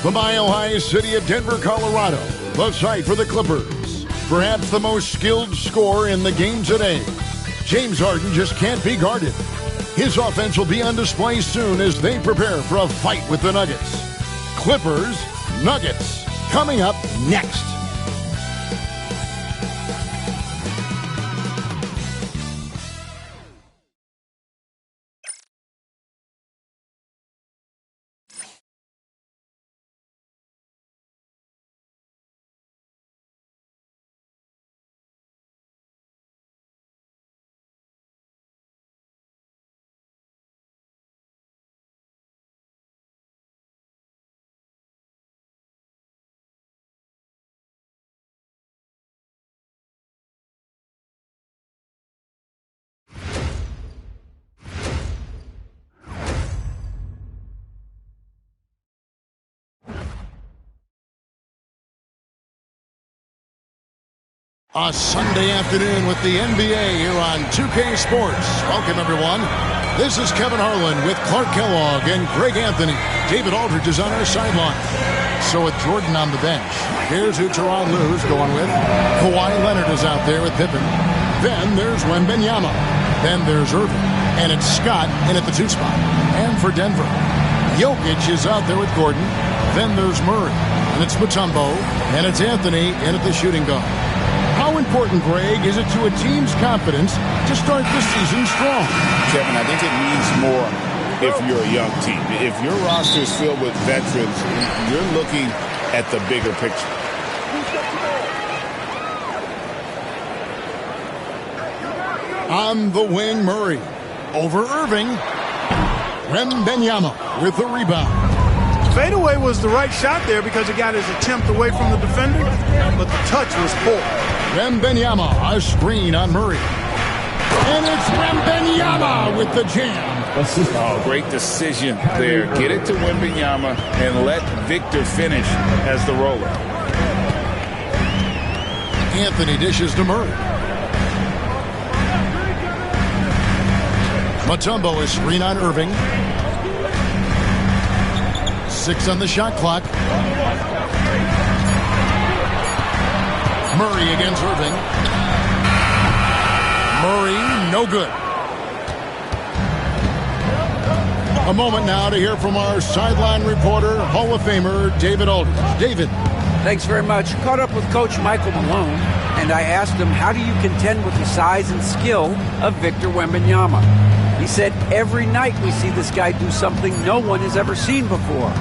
The mile-high city of Denver, Colorado, the site for the Clippers. Perhaps the most skilled scorer in the game today. James Harden just can't be guarded. His offense will be on display soon as they prepare for a fight with the Nuggets. Clippers, Nuggets, coming up next. A Sunday afternoon with the NBA here on 2K Sports. Welcome, everyone. This is Kevin Harlan with Clark Kellogg and Greg Anthony. David Aldridge is on our sideline. So with Jordan on the bench, here's who Tyronn Lue's going with. Kawhi Leonard is out there with Pippen. Then there's Wembanyama. Then there's Irving. And it's Scott in at the 2 spot. And for Denver, Jokic is out there with Gordon. Then there's Murray. And it's Mutombo. And it's Anthony in at the shooting guard. How important, Greg, is it to a team's confidence to start this season strong? Kevin, I think it means more if you're a young team. If your roster is filled with veterans, you're looking at the bigger picture. On the wing, Murray. Over Irving. Wembanyama with the rebound. Fadeaway was the right shot there because it got his attempt away from the defender, but the touch was poor. Wembanyama, a screen on Murray. And it's Wembanyama with the jam. Oh, great decision there. Get it to Wembanyama and let Victor finish as the roller. Anthony dishes to Murray. Mutombo is screen on Irving. 6 on the shot clock. Murray against Irving. Murray, no good. A moment now to hear from our sideline reporter, Hall of Famer David Aldridge. David. Thanks very much. Caught up with Coach Michael Malone, and I asked him, how do you contend with the size and skill of Victor Wembanyama? He said, every night we see this guy do something no one has ever seen before.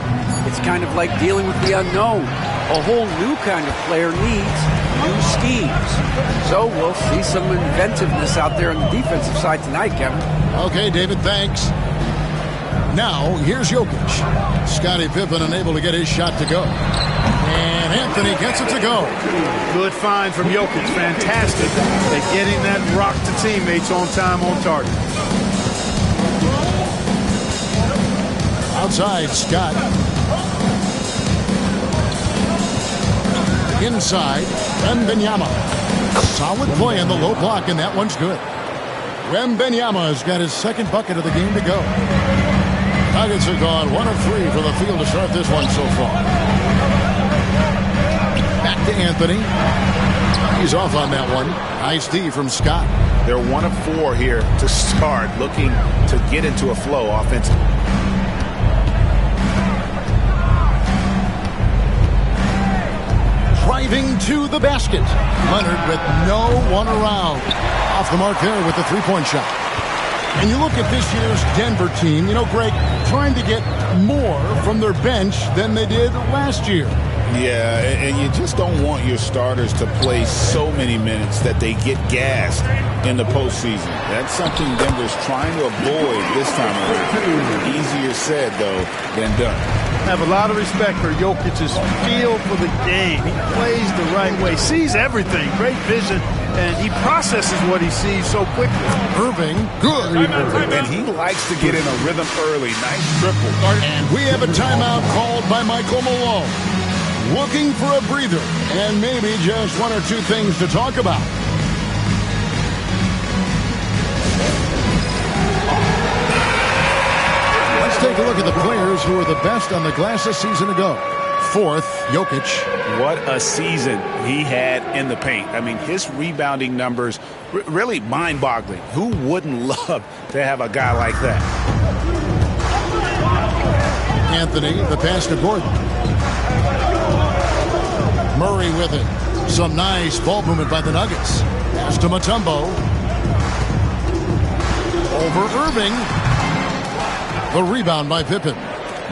It's kind of like dealing with the unknown. A whole new kind of player needs new schemes. So we'll see some inventiveness out there on the defensive side tonight, Kevin. Okay, David, thanks. Now, here's Jokic. Scottie Pippen unable to get his shot to go. And Anthony gets it to go. Good find from Jokic. Fantastic at getting that rock to teammates on time, on target. Outside, Scott. Inside, Wembanyama. Solid play on the low block, and that one's good. Wembanyama's got his second bucket of the game to go. Nuggets are gone 1 of 3 from the field to start this one so far. Back to Anthony. He's off on that one. Nice D from Scott. They're 1 of 4 here to start, looking to get into a flow offensively. Driving to the basket. Leonard with no one around. Off the mark there with the three-point shot. And you look at this year's Denver team, you know, Greg, trying to get more from their bench than they did last year. Yeah, and you just don't want your starters to play so many minutes that they get gassed in the postseason. That's something Denver's trying to avoid this time around. Easier said, though, than done. I have a lot of respect for Jokic's feel for the game. He plays the right way, sees everything, great vision, and he processes what he sees so quickly. Irving, good. And he likes to get in a rhythm early. Nice triple. And we have a timeout called by Michael Malone. Looking for a breather and maybe just 1 or 2 things to talk about. Let's take a look at the players who are the best on the glass a season ago. 4th, Jokic. What a season he had in the paint. I mean, his rebounding numbers, really mind-boggling. Who wouldn't love to have a guy like that? Anthony, the pass to Gordon. Murray with it. Some nice ball movement by the Nuggets. Pass to Mutombo. Over Irving. The rebound by Pippen.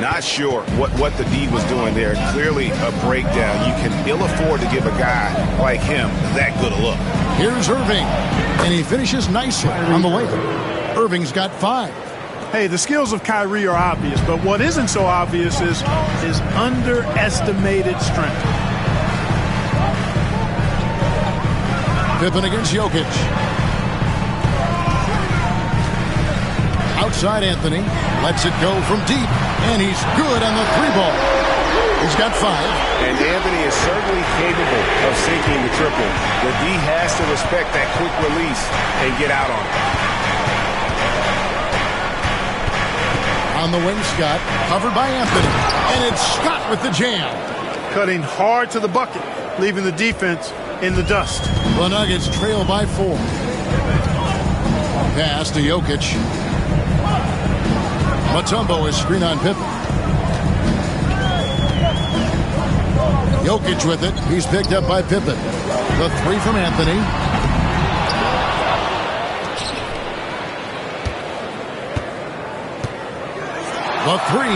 Not sure what the D was doing there. Clearly a breakdown. You can ill afford to give a guy like him that good a look. Here's Irving. And he finishes nicely on the layup. Irving's got 5. Hey, the skills of Kyrie are obvious, but what isn't so obvious is his underestimated strength. Pippen against Jokic. Outside Anthony. Lets it go from deep. And he's good on the 3-ball. He's got 5. And Anthony is certainly capable of sinking the triple. The D has to respect that quick release and get out on it. On the wing, Scott. Covered by Anthony. And it's Scott with the jam. Cutting hard to the bucket, leaving the defense in the dust. The Nuggets trail by 4. Pass to Jokic. Mutombo is screen on Pippen. Jokic with it. He's picked up by Pippen. The 3 from Anthony. The 3.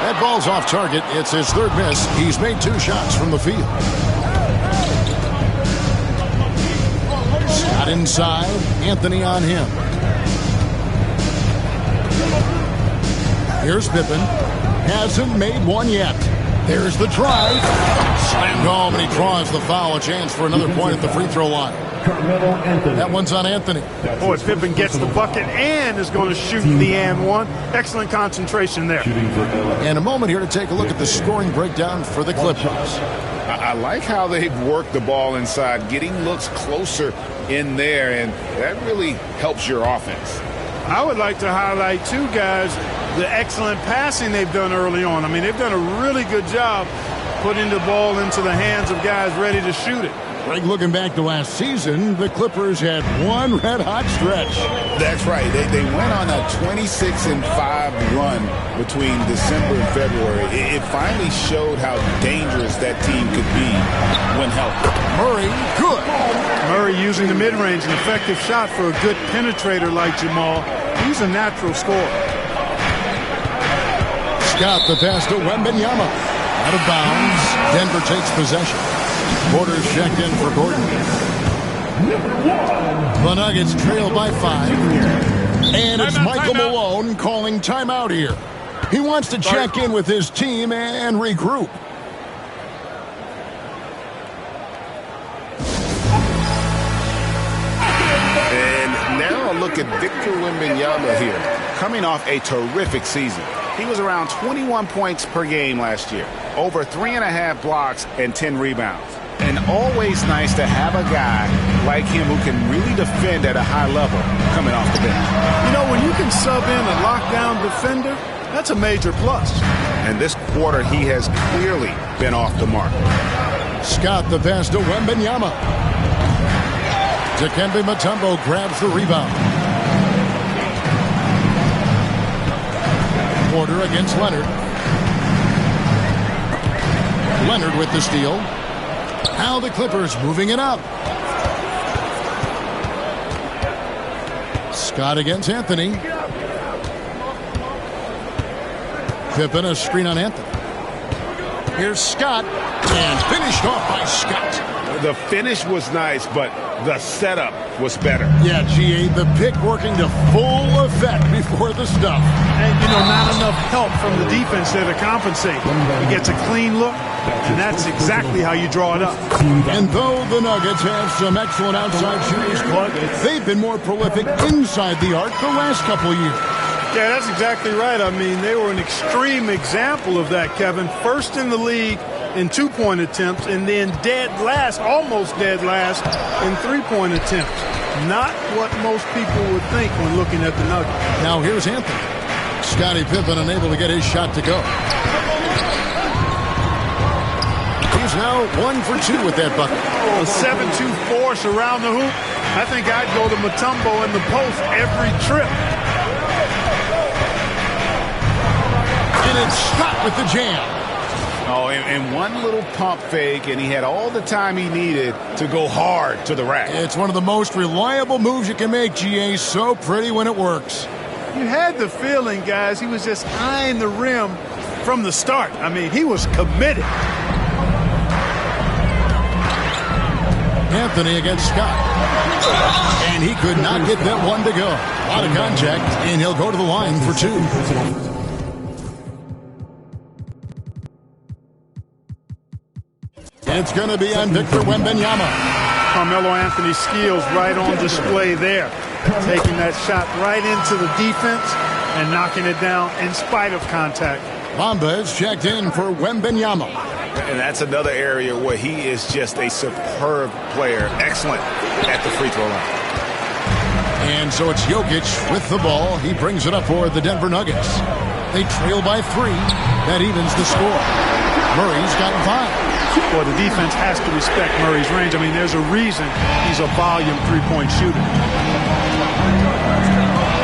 That ball's off target. It's his 3rd miss. He's made 2 shots from the field. Scott inside. Anthony on him. Here's Pippen. Hasn't made one yet. There's the drive. Slammed home, and he draws the foul. A chance for another point at the free throw line. That one's on Anthony. Boy, Pippen gets the bucket and is going to shoot the and one. Excellent concentration there. And a moment here to take a look at the scoring breakdown for the Clippers. I like how they've worked the ball inside, getting looks closer in there, and that really helps your offense. I would like to highlight, too, guys, the excellent passing they've done early on. I mean, they've done a really good job putting the ball into the hands of guys ready to shoot it. Greg, looking back to last season, the Clippers had one red-hot stretch. That's right. They went on a 26-5 run between December and February. It finally showed how dangerous that team could be when healthy. Murray, good. Murray using the mid-range, an effective shot for a good penetrator like Jamal. He's a natural scorer. Scott, the pass to Wembanyama. Out of bounds. Denver takes possession. Porter's checked in for Gordon. The Nuggets trail by 5. And it's Michael Malone calling timeout here. He wants to check in with his team and regroup. a look at Victor Wembanyama here, coming off a terrific season. He was around 21 points per game last year, over 3.5 blocks and 10 rebounds. And always nice to have a guy like him who can really defend at a high level coming off the bench. You know, when you can sub in a lockdown defender, that's a major plus. And this quarter, he has clearly been off the mark. Scott the pass to Wembanyama. Dikembe Mutombo grabs the rebound. Porter against Leonard. Leonard with the steal. Now the Clippers moving it up. Scott against Anthony. Pippen a screen on Anthony. Here's Scott, and finished off by Scott. The finish was nice, but the setup was better. Yeah, GA, the pick working to full effect before the stuff. And, you know, not enough help from the defense there to compensate. He gets a clean look, and that's exactly how you draw it up. And though the Nuggets have some excellent outside shooters, Clark, they've been more prolific inside the arc the last couple of years. Yeah, that's exactly right. I mean, they were an extreme example of that, Kevin. First in the league in two-point attempts, and then dead last, almost dead last, in three-point attempts. Not what most people would think when looking at the Nuggets. Now here's Anthony. Scottie Pippen unable to get his shot to go. He's now 1 for 2 with that bucket. A 7-2 force around the hoop. I think I'd go to Mutombo in the post every trip. And it's Scott with the jam. Oh, and one little pump fake, and he had all the time he needed to go hard to the rack. It's one of the most reliable moves you can make, GA. So pretty when it works. You had the feeling, guys, he was just eyeing the rim from the start. I mean, he was committed. Anthony against Scott. And he could not get that one to go. A lot of contact, and he'll go to the line for 2. It's going to be on Victor Wembanyama. Carmelo Anthony's skills right on display there. Taking that shot right into the defense and knocking it down in spite of contact. Bamba is checked in for Wembanyama. And that's another area where he is just a superb player. Excellent at the free throw line. And so it's Jokic with the ball. He brings it up for the Denver Nuggets. They trail by 3. That evens the score. Murray's got 5. Well, the defense has to respect Murray's range. I mean, there's a reason he's a volume three-point shooter.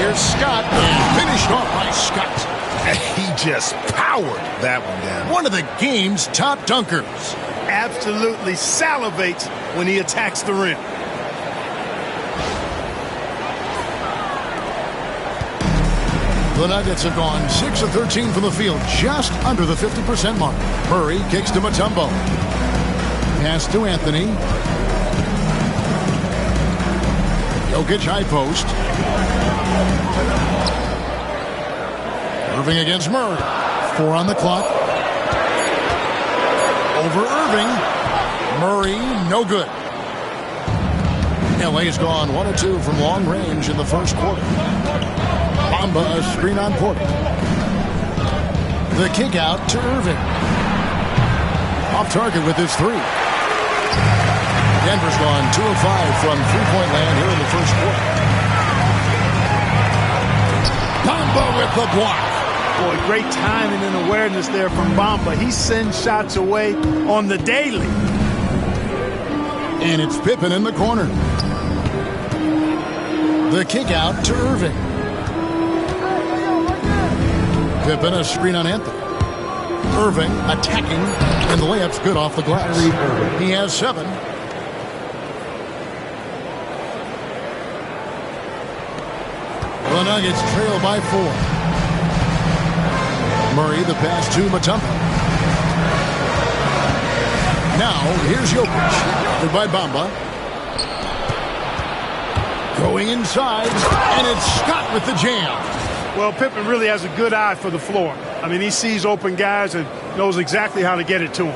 Here's Scott, and finished off by Scott. He just powered that one down. One of the game's top dunkers. Absolutely salivates when he attacks the rim. The Nuggets have gone 6 of 13 from the field, just under the 50% mark. Murray kicks to Mutombo. Pass to Anthony. Jokic high post. Irving against Murray. 4 on the clock. Over Irving. Murray, no good. LA's gone 1 of 2 from long range in the first quarter. Bamba a screen on Porter. The kick out to Irving. Off target with his 3. Denver's gone 2 of 5 from three-point land here in the first quarter. Bamba with the block. Boy, great timing and awareness there from Bamba. He sends shots away on the daily. And it's Pippen in the corner. The kick out to Irving. Pippen a screen on Anthony. Irving attacking, and the layup's good off the glass. He has 7. The Nuggets trail by 4. Murray the pass to Mutombo. Now here's Jokic. Covered by Bamba. Going inside, and it's Scott with the jam. Well, Pippen really has a good eye for the floor. I mean, he sees open guys and knows exactly how to get it to them.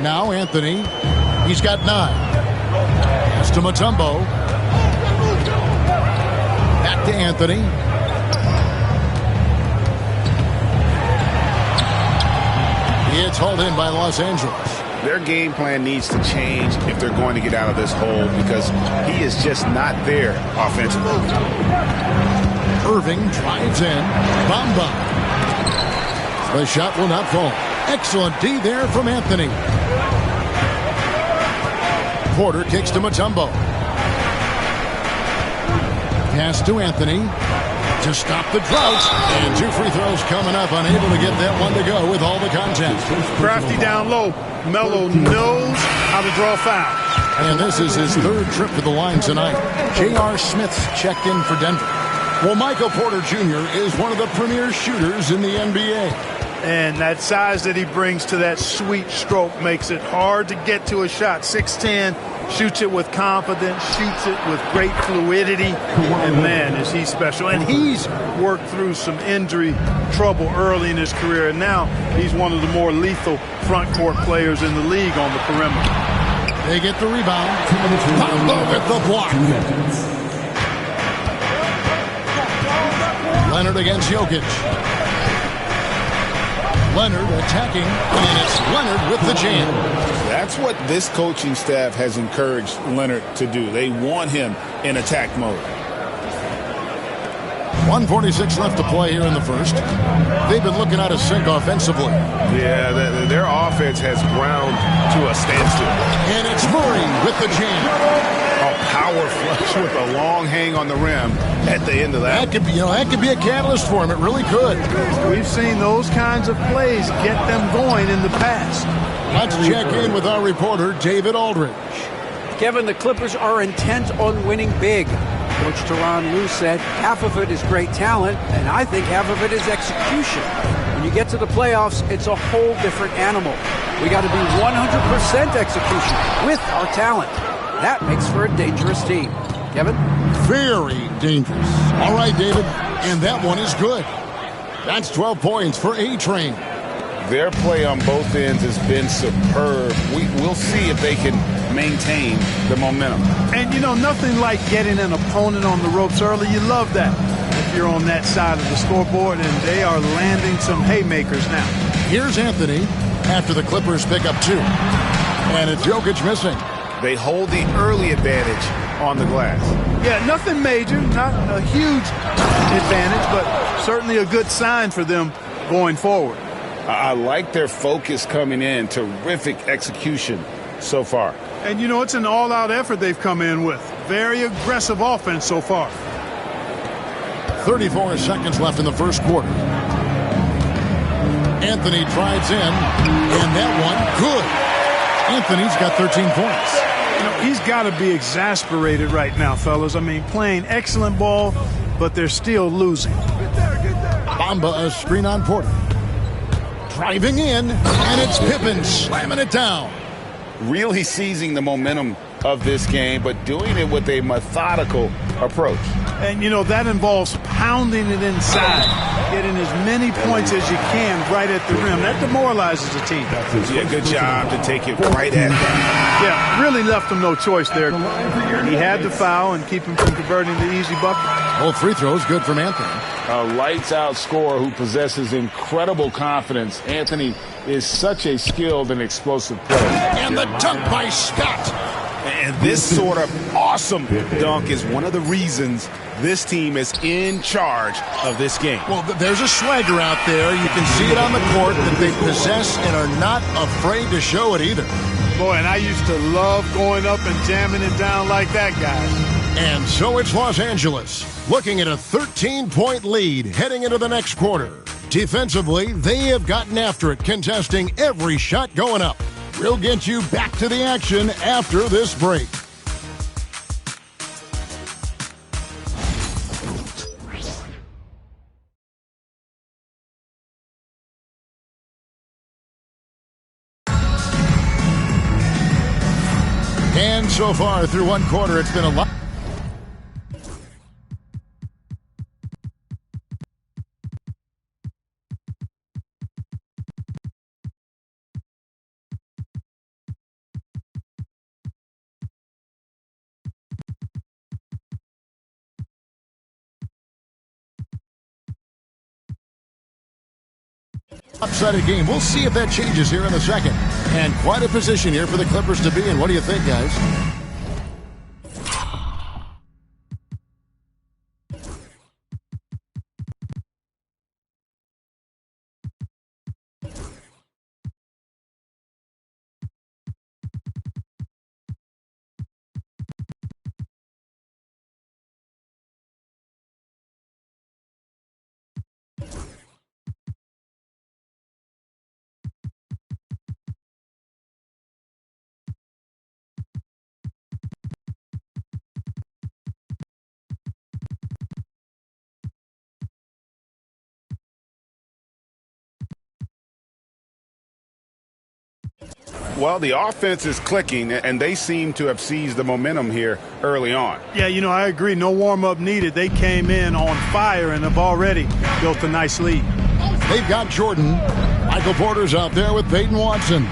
Now Anthony. He's got 9. Pass to Mutombo. Back to Anthony. It's hauled in by Los Angeles. Their game plan needs to change if they're going to get out of this hole because he is just not there offensively. Irving drives in. Bamba. The shot will not fall. Excellent D there from Anthony. Porter kicks to Mutombo. Pass to Anthony to stop the drought. And 2 free throws coming up. Unable to get that one to go with all the contact. Crafty down low. Melo knows how to draw foul. And this is his 3rd trip to the line tonight. J.R. Smith's checked in for Denver. Well, Michael Porter Jr. is one of the premier shooters in the NBA. And that size that he brings to that sweet stroke makes it hard to get to a shot. 6'10", shoots it with confidence, shoots it with great fluidity. And, man, is he special. And he's worked through some injury trouble early in his career. And now he's one of the more lethal front court players in the league on the perimeter. They get the rebound. Look at the block. Leonard against Jokic. Leonard attacking, and it's Leonard with the jam. That's what this coaching staff has encouraged Leonard to do. They want him in attack mode. 1:46 left to play here in the first. They've been looking out of sync offensively. Yeah, their offense has ground to a standstill. And it's Murray with the jam. A power flush with a long hang on the rim at the end of that. That could be a catalyst for him. It really could. We've seen those kinds of plays get them going in the past. Let's check in with our reporter, David Aldridge. Kevin, the Clippers are intent on winning big. Coach Tyronn Lue said half of it is great talent, and I think half of it is execution. When you get to the playoffs, it's a whole different animal. We got to be 100% execution with our talent. That makes for a dangerous team. Kevin? Very dangerous. All right, David, and that one is good. That's 12 points for A-Train. Their play on both ends has been superb. We'll see if they can maintain the momentum. And, nothing like getting an opponent on the ropes early. You love that if you're on that side of the scoreboard, and they are landing some haymakers now. Here's Anthony after the Clippers pick up 2. And it's Jokic missing. They hold the early advantage on the glass. Yeah, nothing major, not a huge advantage, but certainly a good sign for them going forward. I like their focus coming in. Terrific execution so far. And, it's an all-out effort they've come in with. Very aggressive offense so far. 34 seconds left in the first quarter. Anthony drives in, and that one, good. Anthony's got 13 points. He's got to be exasperated right now, fellas. I mean, playing excellent ball, but they're still losing. Bamba, a screen on Porter. Driving in, and it's Pippen slamming it down. Really seizing the momentum of this game, but doing it with a methodical approach. And, that involves pounding it inside, getting as many points as you can right at the rim. That demoralizes the team. Yeah, good job to take it right at them. Yeah, really left him no choice there. He had to foul and keep him from converting the easy bucket. Both free throws good from Anthony. A lights-out scorer who possesses incredible confidence. Anthony is such a skilled and explosive player. And the dunk by Scott. And this sort of awesome dunk is one of the reasons this team is in charge of this game. Well, there's a swagger out there. You can see it on the court that they possess and are not afraid to show it either. Boy, and I used to love going up and jamming it down like that, guys. And so it's Los Angeles, looking at a 13-point lead heading into the next quarter. Defensively, they have gotten after it, contesting every shot going up. We'll get you back to the action after this break. And so far through one quarter, it's been a lot. one-sided game. We'll see if that changes here in the second. And quite a position here for the Clippers to be in. What do you think, guys? Well, the offense is clicking, and they seem to have seized the momentum here early on. Yeah, I agree. No warm-up needed. They came in on fire and have already built a nice lead. They've got Jordan. Michael Porter's out there with Peyton Watson.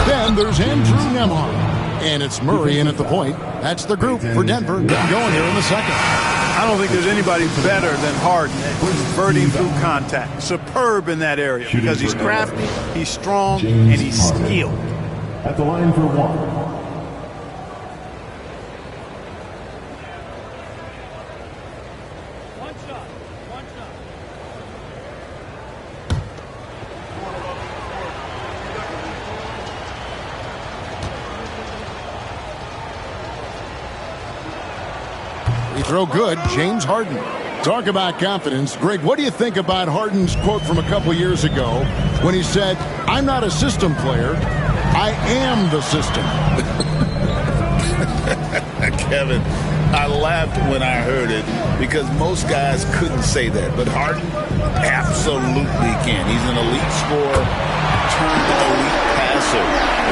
Then there's Andrew Nembhard. And it's Murray in at the point. That's the group for Denver getting going here in the second. I don't think there's anybody better than Harden at converting through contact. Superb in that area because he's crafty, he's strong, and he's skilled. At the line for one. Free throw good, James Harden. Talk about confidence. Greg, what do you think about Harden's quote from a couple years ago when he said, "I'm not a system player, I am the system"? Kevin, I laughed when I heard it because most guys couldn't say that. But Harden absolutely can. He's an elite scorer turned elite passer.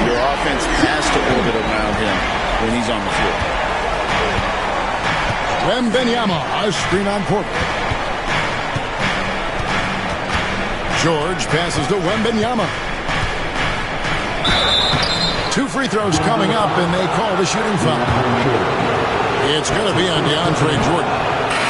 Your offense has to orbit around him when he's on the floor. Wembanyama, a screen on Porter. George passes to Wembanyama. 2 free throws coming up, and they call the shooting foul. It's going to be on DeAndre Jordan.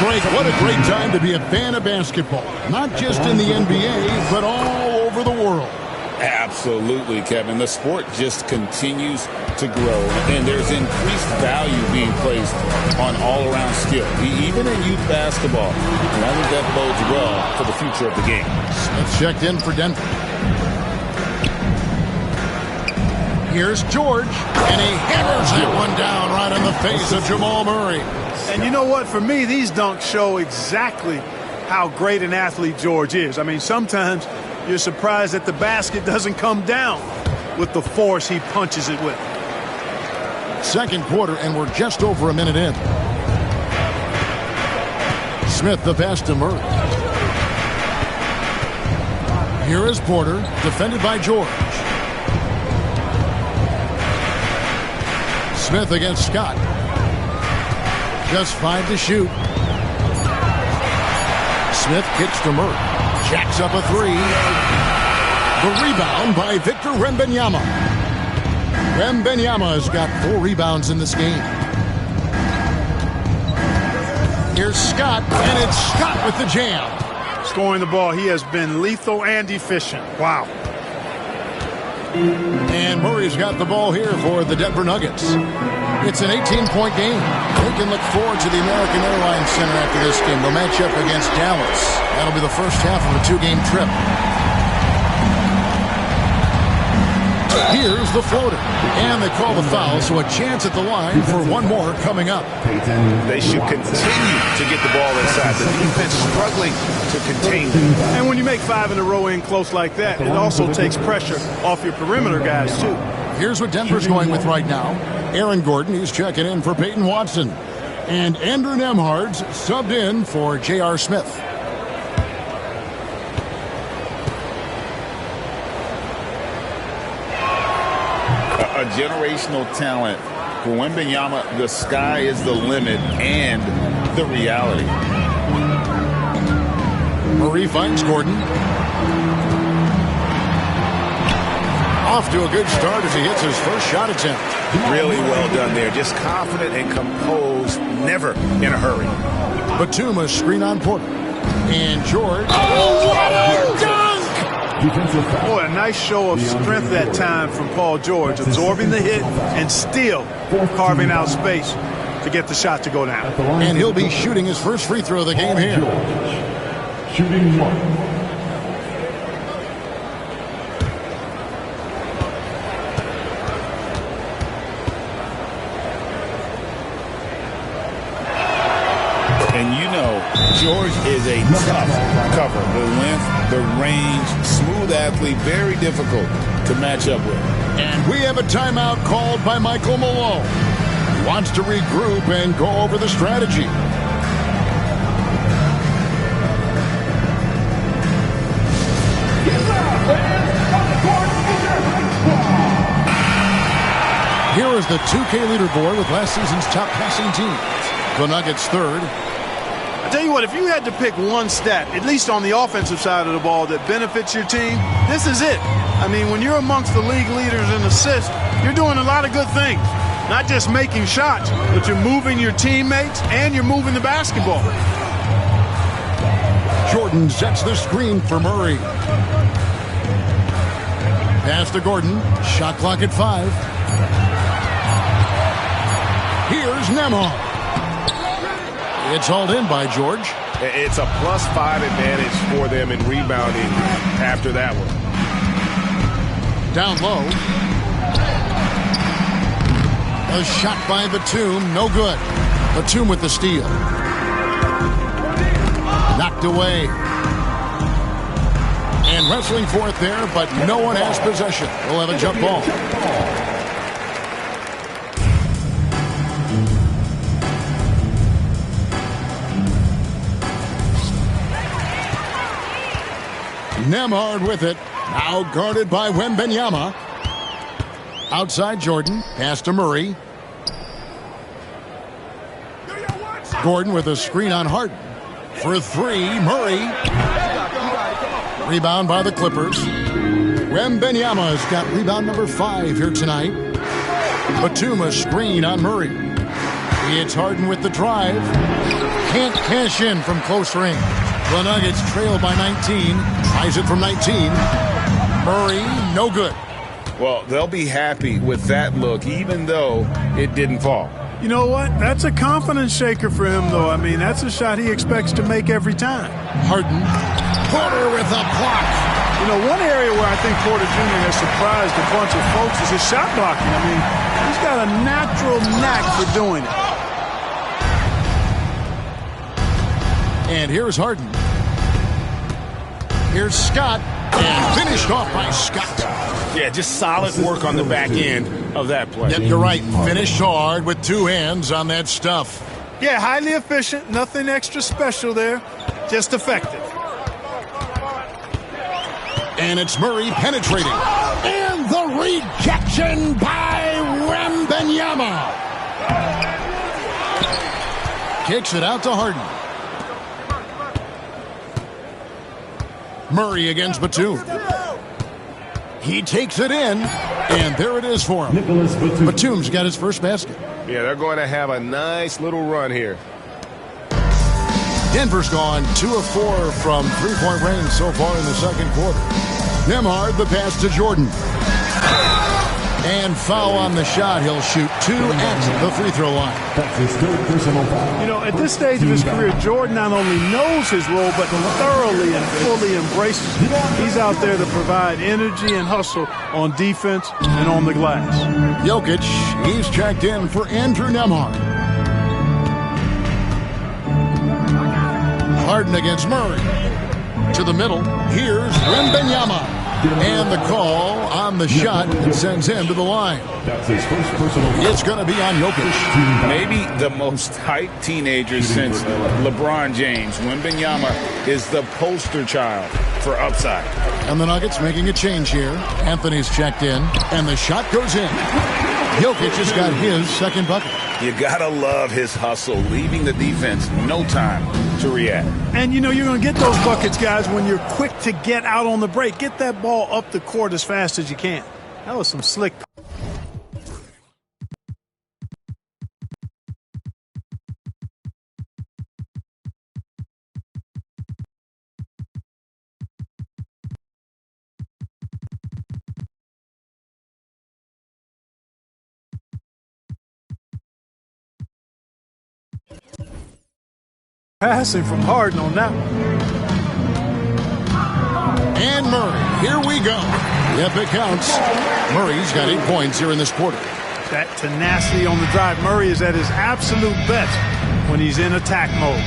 Greg, what a great time to be a fan of basketball. Not just in the NBA, but all over the world. Absolutely, Kevin. The sport just continues to grow, and there's increased value being placed on all-around skill, even in youth basketball. And I think that bodes well for the future of the game. Smith checked in for Denver. Here's George, and he hammers that one down right in the face of Jamal Murray. And you know what? For me, these dunks show exactly how great an athlete George is. I mean, sometimes you're surprised that the basket doesn't come down with the force he punches it with. Second quarter, and we're just over a minute in. Smith the pass to Murray. Here is Porter, defended by George. Smith against Scott. Just 5 to shoot. Smith kicks to Murray. Jacks up a 3. The rebound by Victor Wembanyama. Wembanyama has got 4 rebounds in this game. Here's Scott, and it's Scott with the jam. Scoring the ball, he has been lethal and efficient. Wow. And Murray's got the ball here for the Denver Nuggets. It's an 18-point game. They can look forward to the American Airlines Center after this game. They'll match up against Dallas. That'll be the first half of a 2-game trip. Here's the floater. And they call the foul, so a chance at the line for one more coming up. They should continue to get the ball inside. The defense struggling to contain them. And when you make 5 in a row in close like that, it also takes pressure off your perimeter guys, too. Here's what Denver's going with right now. Aaron Gordon, he's checking in for Peyton Watson. And Andrew Nembhard's subbed in for J.R. Smith. A generational talent. For Wembanyama, the sky is the limit and the reality. Murray finds Gordon. Off to a good start as he hits his first shot attempt. Really well done there. Just confident and composed, never in a hurry. Batum, a screen on Porter. And George. Oh, what a dunk! Defensive foul. Boy, a nice show of strength that time from Paul George, absorbing the hit and still carving out space to get the shot to go down. And he'll be shooting his first free throw of the game here. George. Shooting 1. And you know, George is a tough cover. The length, the range, smooth athlete, very difficult to match up with. And we have a timeout called by Michael Malone. He wants to regroup and go over the strategy. Here is the 2K leaderboard with last season's top passing teams. The Nuggets third. I tell you what, if you had to pick one stat, at least on the offensive side of the ball, that benefits your team, this is it. I mean, when you're amongst the league leaders in assists, you're doing a lot of good things. Not just making shots, but you're moving your teammates and you're moving the basketball. Jordan sets the screen for Murray. Pass to Gordon. Shot clock at 5. Here's Nembhard. It's hauled in by George. It's a +5 advantage for them in rebounding after that one. Down low. A shot by Batum. No good. Batum with the steal. Knocked away. And wrestling for it there, but no one has possession. We'll have a jump ball. Nembhard with it. Now guarded by Wembanyama. Outside Jordan. Pass to Murray. Gordon with a screen on Harden. For 3, Murray. Rebound by the Clippers. Wembanyama's got rebound number 5 here tonight. Batum a screen on Murray. It's Harden with the drive. Can't cash in from close range. The Nuggets trail by 19. Tries it from 19. Murray, no good. Well, they'll be happy with that look, even though it didn't fall. You know what? That's a confidence shaker for him, though. I mean, that's a shot he expects to make every time. Harden. Porter with a block. You know, one area where I think Porter Jr. has surprised a bunch of folks is his shot blocking. I mean, he's got a natural knack for doing it. And here's Harden. Here's Scott. And finished off by Scott. Yeah, just solid work on the back end of that play. Yep, you're right. Finished hard with 2 hands on that stuff. Yeah, highly efficient. Nothing extra special there. Just effective. And it's Murray penetrating. And the rejection by Wembanyama. Kicks it out to Harden. Murray against Batum. He takes it in, and there it is for him. Batum's got his first basket. Yeah, they're going to have a nice little run here. Denver's gone 2 of 4 from three-point range so far in the second quarter. Nembhard, the pass to Jordan. And foul on the shot. He'll shoot 2 at the free throw line. That's his 3rd personal foul. You know, at this stage of his career, Jordan not only knows his role, but thoroughly and fully embraces it. He's out there to provide energy and hustle on defense and on the glass. Jokic, he's checked in for Andrew Nembhard. Harden against Murray. To the middle. Here's Wembanyama. And the call on the shot that sends him to the line. That's his first personal foul. It's going to be on Jokic. Maybe the most hyped teenager since LeBron James. Wembanyama is the poster child for upside. And the Nuggets making a change here. Anthony's checked in, and the shot goes in. Jokic has got his second bucket. You gotta love his hustle, leaving the defense no time to react. And, you know, you're going to get those buckets, guys, when you're quick to get out on the break. Get that ball up the court as fast as you can. That was some slick Passing from Harden on that one. And Murray, here we go. Yep, it counts. Murray's got 8 points here in this quarter. That tenacity on the drive. Murray is at his absolute best when he's in attack mode.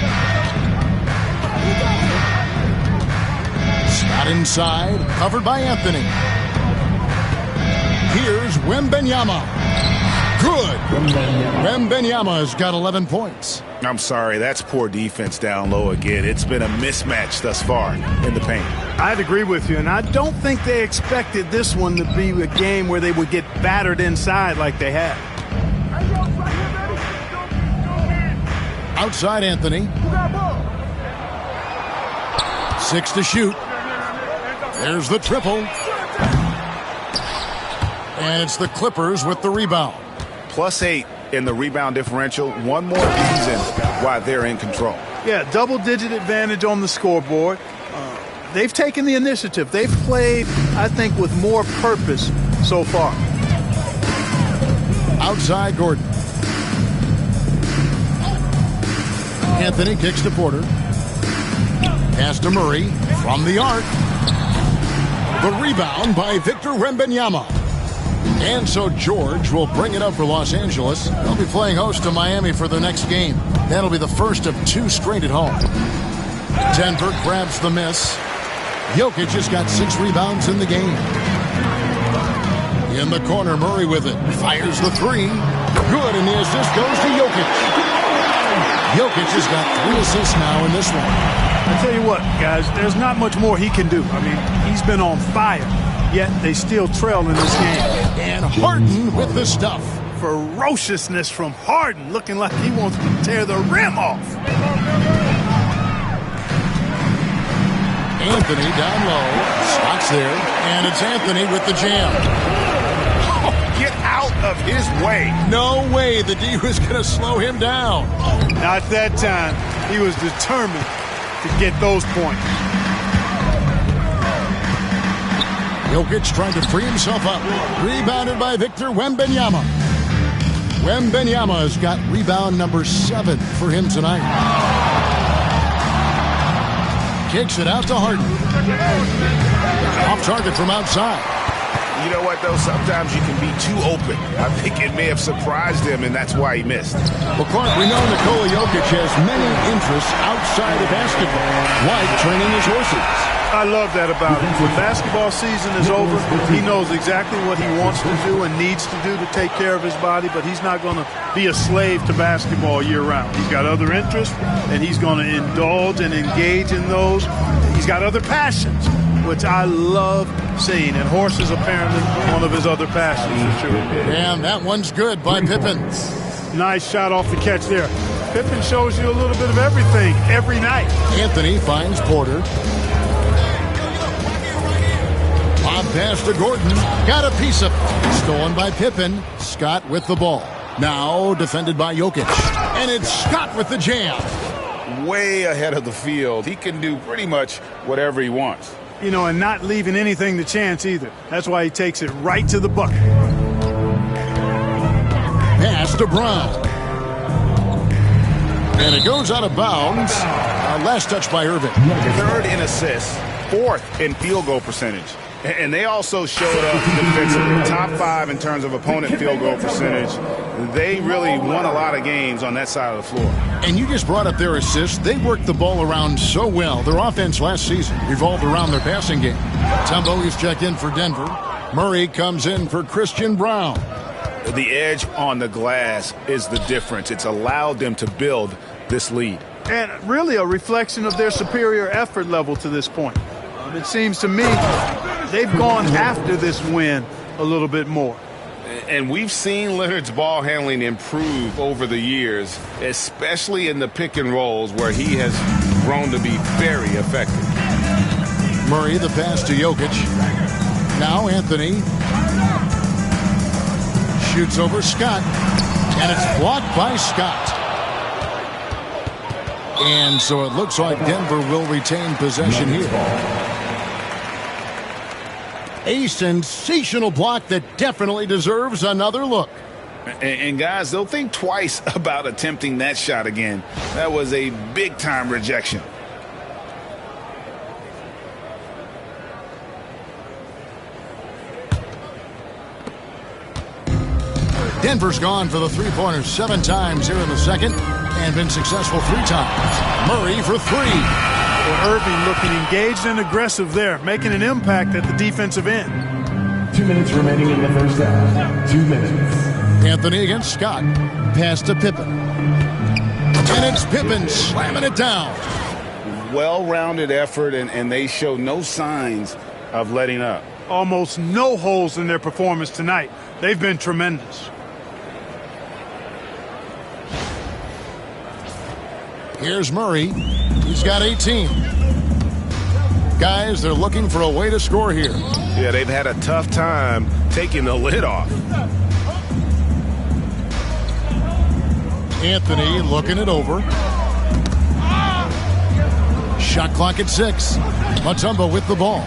Scott inside, covered by Anthony. Here's Wembanyama. Good. Wembanyama's got 11 points. I'm sorry, that's poor defense down low again. It's been a mismatch thus far in the paint. I'd agree with you, and I don't think they expected this one to be a game where they would get battered inside like they had. Outside Anthony. 6 to shoot. There's the triple. And it's the Clippers with the rebound. +8 in the rebound differential. One more reason why they're in control. Yeah, double-digit advantage on the scoreboard. They've taken the initiative. They've played, I think, with more purpose so far. Outside Gordon. Anthony kicks to Porter. Pass to Murray from the arc. The rebound by Victor Wembanyama. And so George will bring it up for Los Angeles. They'll be playing host to Miami for the next game. That'll be the first of 2 straight at home. Denver grabs the miss. Jokic has got 6 rebounds in the game. In the corner, Murray with it. Fires the 3. Good, and the assist goes to Jokic. Jokic has got 3 assists now in this one. I tell you what, guys, there's not much more he can do. I mean, he's been on fire, yet they still trail in this game. And Harden with the stuff. Ferociousness from Harden, looking like he wants to tear the rim off. Anthony down low. Scott's there. And it's Anthony with the jam. Oh, get out of his way. No way the D was going to slow him down. Not that time. He was determined to get those points. Jokic trying to free himself up. Rebounded by Victor Wembanyama. Wembanyama's got rebound number 7 for him tonight. Kicks it out to Harden. Off target from outside. You know what, though? Sometimes you can be too open. I think it may have surprised him, and that's why he missed. Well, Clark, we know Nikola Jokic has many interests outside of basketball, like training his horses. I love that about him. When basketball season is over, he knows exactly what he wants to do and needs to do to take care of his body, but he's not going to be a slave to basketball year-round. He's got other interests, and he's going to indulge and engage in those. He's got other passions, which I love seeing, and horses apparently one of his other passions for sure. And that one's good by Pippen. Nice shot off the catch there. Pippen shows you a little bit of everything every night. Anthony finds Porter. Bob pass to Gordon. Got a piece of it. Stolen by Pippen. Scott with the ball. Now defended by Jokic. And it's Scott with the jam. Way ahead of the field. He can do pretty much whatever he wants. You know, and not leaving anything to chance either. That's why he takes it right to the bucket. Pass to Brown. And it goes out of bounds. Last touch by Irving. 3rd in assists, 4th in field goal percentage. And they also showed up defensively. Top 5 in terms of opponent field goal percentage. They really won a lot of games on that side of the floor. And you just brought up their assists. They worked the ball around so well. Their offense last season revolved around their passing game. Tumblr is checked in for Denver. Murray comes in for Christian Brown. The edge on the glass is the difference. It's allowed them to build this lead. And really a reflection of their superior effort level to this point. It seems to me they've gone after this win a little bit more. And we've seen Leonard's ball handling improve over the years, especially in the pick and rolls where he has grown to be very effective. Murray, the pass to Jokic. Now Anthony shoots over Scott, and it's blocked by Scott. And so it looks like Denver will retain possession here. A sensational block that definitely deserves another look. And guys, they'll think twice about attempting that shot again. That was a big-time rejection. Denver's gone for the three-pointers 7 times here in the second and been successful 3 times. Murray for 3. Well, Irving looking engaged and aggressive there, making an impact at the defensive end. 2 minutes remaining in the first half. 2 minutes. Anthony against Scott. Pass to Pippen. And it's Pippen slamming it down. Well-rounded effort, and they show no signs of letting up. Almost no holes in their performance tonight. They've been tremendous. Here's Murray. He's got 18. Guys, they're looking for a way to score here. Yeah, they've had a tough time taking the lid off. Anthony looking it over. Shot clock at 6. Mutombo with the ball.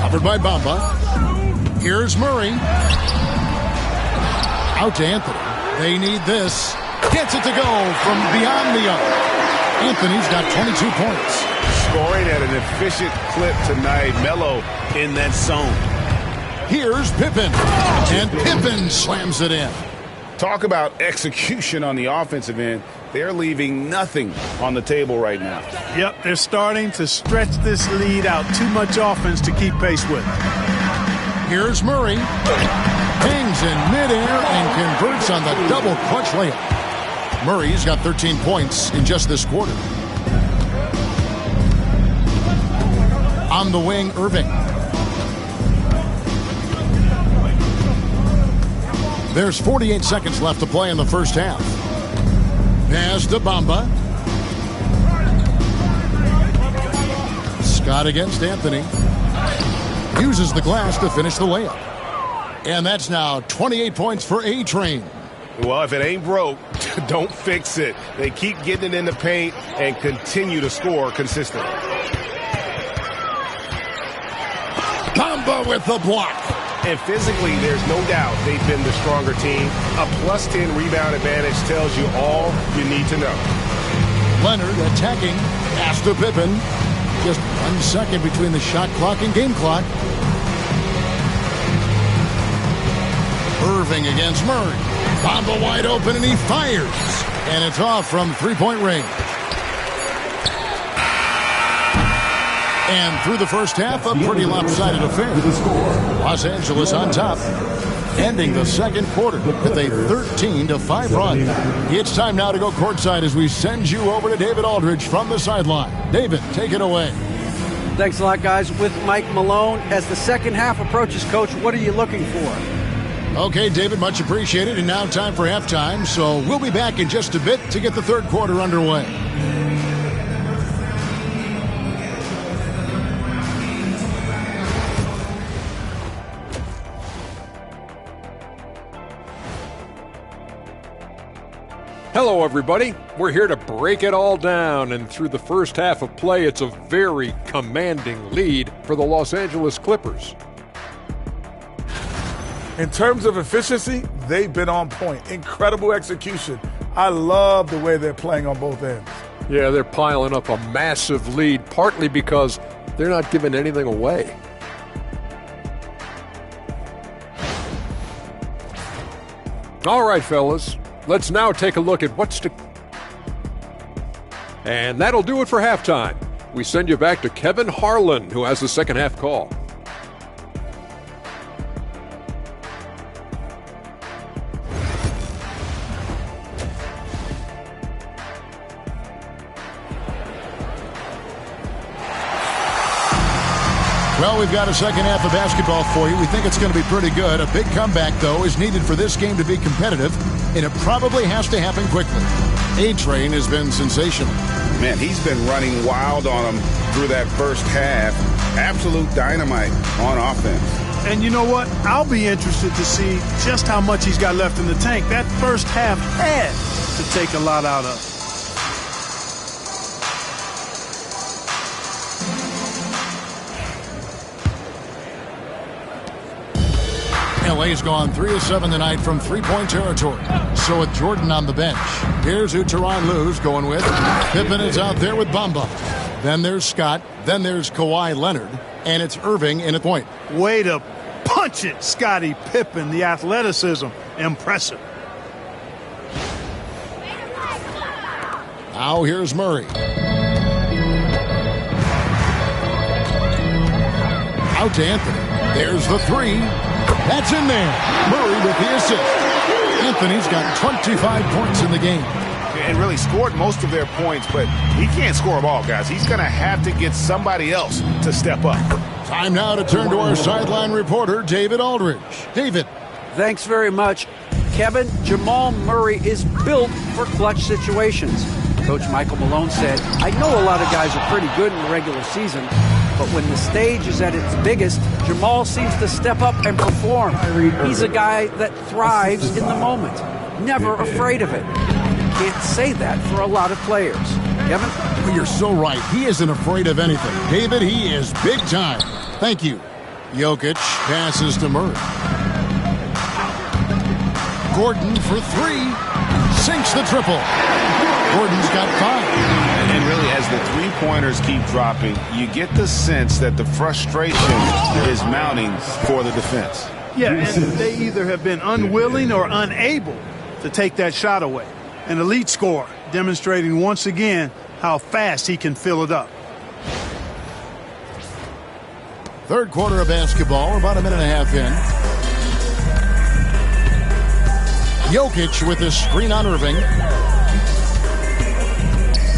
Covered by Bamba. Here's Murray. Out to Anthony. They need this. Gets it to go from beyond the arc. Anthony's got 22 points. Scoring at an efficient clip tonight. Melo in that zone. Here's Pippen. And Pippen slams it in. Talk about execution on the offensive end. They're leaving nothing on the table right now. Yep, they're starting to stretch this lead out. Too much offense to keep pace with. Here's Murray. Hangs in midair and converts on the double clutch layup. Murray's got 13 points in just this quarter. On the wing, Irving. There's 48 seconds left to play in the first half. Pass to Bamba. Scott against Anthony. Uses the glass to finish the layup. And that's now 28 points for A-Train. Well, if it ain't broke, don't fix it. They keep getting it in the paint and continue to score consistently. Bamba with the block. And physically, there's no doubt they've been the stronger team. A plus 10 rebound advantage tells you all you need to know. Leonard attacking. Pass to Pippen. Just 1 second between the shot clock and game clock. Irving against Murray. Bamba wide open and he fires. And it's off from three-point range. And through the first half, a pretty lopsided affair. Los Angeles on top, ending the second quarter with a 13-5 run. It's time now to go courtside as we send you over to David Aldridge from the sideline. David, take it away. Thanks a lot, guys. With Mike Malone, as the second half approaches, Coach, what are you looking for? Okay, David, much appreciated. And now time for halftime, so we'll be back in just a bit to get the third quarter underway. Hello, everybody. We're here to break it all down, and through the first half of play, it's a very commanding lead for the Los Angeles Clippers. In terms of efficiency, they've been on point. Incredible execution. I love the way they're playing on both ends. Yeah, they're piling up a massive lead, partly because they're not giving anything away. All right, fellas. Let's now take a look at what's to... And that'll do it for halftime. We send you back to Kevin Harlan, who has the second half call. Well, we've got a second half of basketball for you. We think it's going to be pretty good. A big comeback, though, is needed for this game to be competitive, and it probably has to happen quickly. A-Train has been sensational. Man, he's been running wild on them through that first half. Absolute dynamite on offense. And you know what? I'll be interested to see just how much he's got left in the tank. That first half had to take a lot out of. LA's gone 3 of 7 tonight from three-point territory. So with Jordan on the bench, here's who Tyronn Lue's going with. Pippen is out there with Bamba. Then there's Scott. Then there's Kawhi Leonard. And it's Irving in at point. Way to punch it, Scottie Pippen. The athleticism, impressive. Now here's Murray. Out to Anthony. There's the three. That's in there. Murray with the assist. Anthony's got 25 points in the game. And really scored most of their points, but he can't score them all, guys. He's going to have to get somebody else to step up. Time now to turn to our sideline reporter, David Aldridge. David. Thanks very much. Kevin, Jamal Murray is built for clutch situations. Coach Michael Malone said, I know a lot of guys are pretty good in the regular season, but when the stage is at its biggest, Jamal seems to step up and perform. He's a guy that thrives in the moment, never afraid of it. Can't say that for a lot of players. Kevin? Well, you're so right. He isn't afraid of anything. David, he is big time. Thank you. Jokic passes to Murray. Gordon for three. Sinks the triple. Gordon's got 5. And really, as the three-pointers keep dropping, you get the sense that the frustration is mounting for the defense. Yeah, and they either have been unwilling or unable to take that shot away. An elite scorer, demonstrating once again how fast he can fill it up. Third quarter of basketball. We're about a minute and a half in. Jokic with his screen on Irving.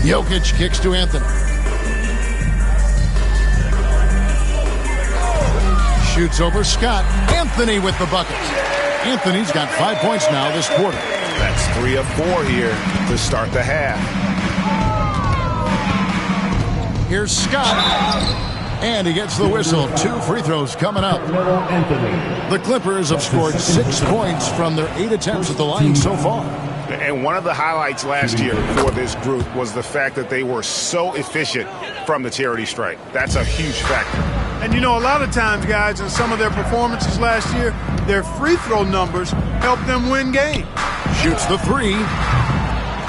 Jokic kicks to Anthony. Shoots over Scott. Anthony with the bucket. Anthony's got 5 points now this quarter. That's 3 of 4 here to start the half. Here's Scott. And he gets the whistle. 2 free throws coming up. The Clippers have scored 6 points from their 8 attempts at the line so far. And one of the highlights last year for this group was the fact that they were so efficient from the charity stripe. That's a huge factor. And you know, a lot of times, guys, in some of their performances last year, their free throw numbers helped them win games. Shoots the 3.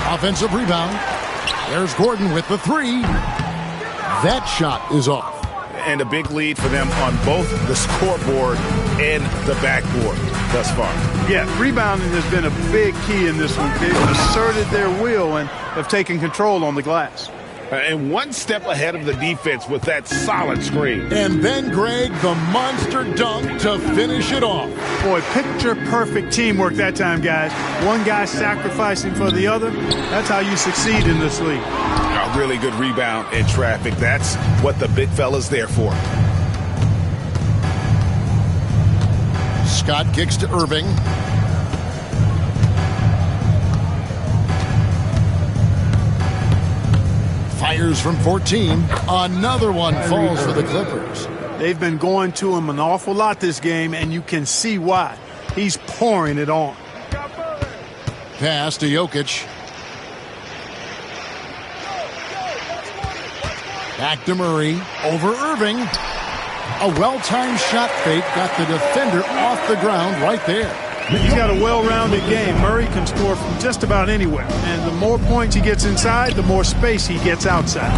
Offensive rebound. There's Gordon with the 3. That shot is off. And a big lead for them on both the scoreboard and the backboard thus far. Yeah, rebounding has been a big key in this one. They've asserted their will and have taken control on the glass. And one step ahead of the defense with that solid screen. And then, Greg, the monster dunk to finish it off. Boy, picture-perfect teamwork that time, guys. One guy sacrificing for the other. That's how you succeed in this league. A really good rebound in traffic. That's what the big fella's there for. Scott kicks to Irving. Fires from 14. Another one falls for the Clippers. They've been going to him an awful lot this game, and you can see why. He's pouring it on. Pass to Jokic. Back to Murray. Over Irving. A well-timed shot fake got the defender off the ground right there. He's got a well-rounded game. Murray can score from just about anywhere. And the more points he gets inside, the more space he gets outside.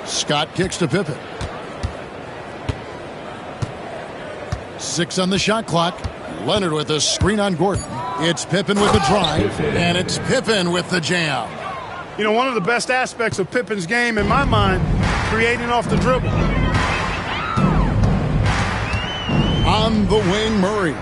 Scott kicks to Pippen. 6 on the shot clock. Leonard with a screen on Gordon. It's Pippen with the drive. And it's Pippen with the jam. You know, one of the best aspects of Pippen's game, in my mind, creating off the dribble. On the wing, Murray.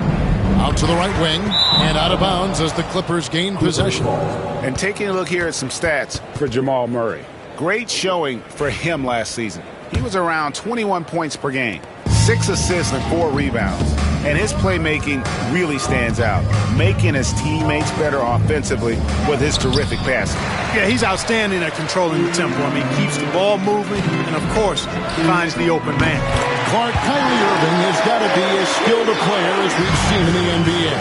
Out to the right wing and out of bounds as the Clippers gain possession. And taking a look here at some stats for Jamal Murray. Great showing for him last season. He was around 21 points per game, 6 assists and 4 rebounds. And his playmaking really stands out, making his teammates better offensively with his terrific passing. Yeah, he's outstanding at controlling the tempo. I mean, keeps the ball moving, and of course, finds the open man. Clark, Kyrie Irving has got to be as skilled a player as we've seen in the NBA.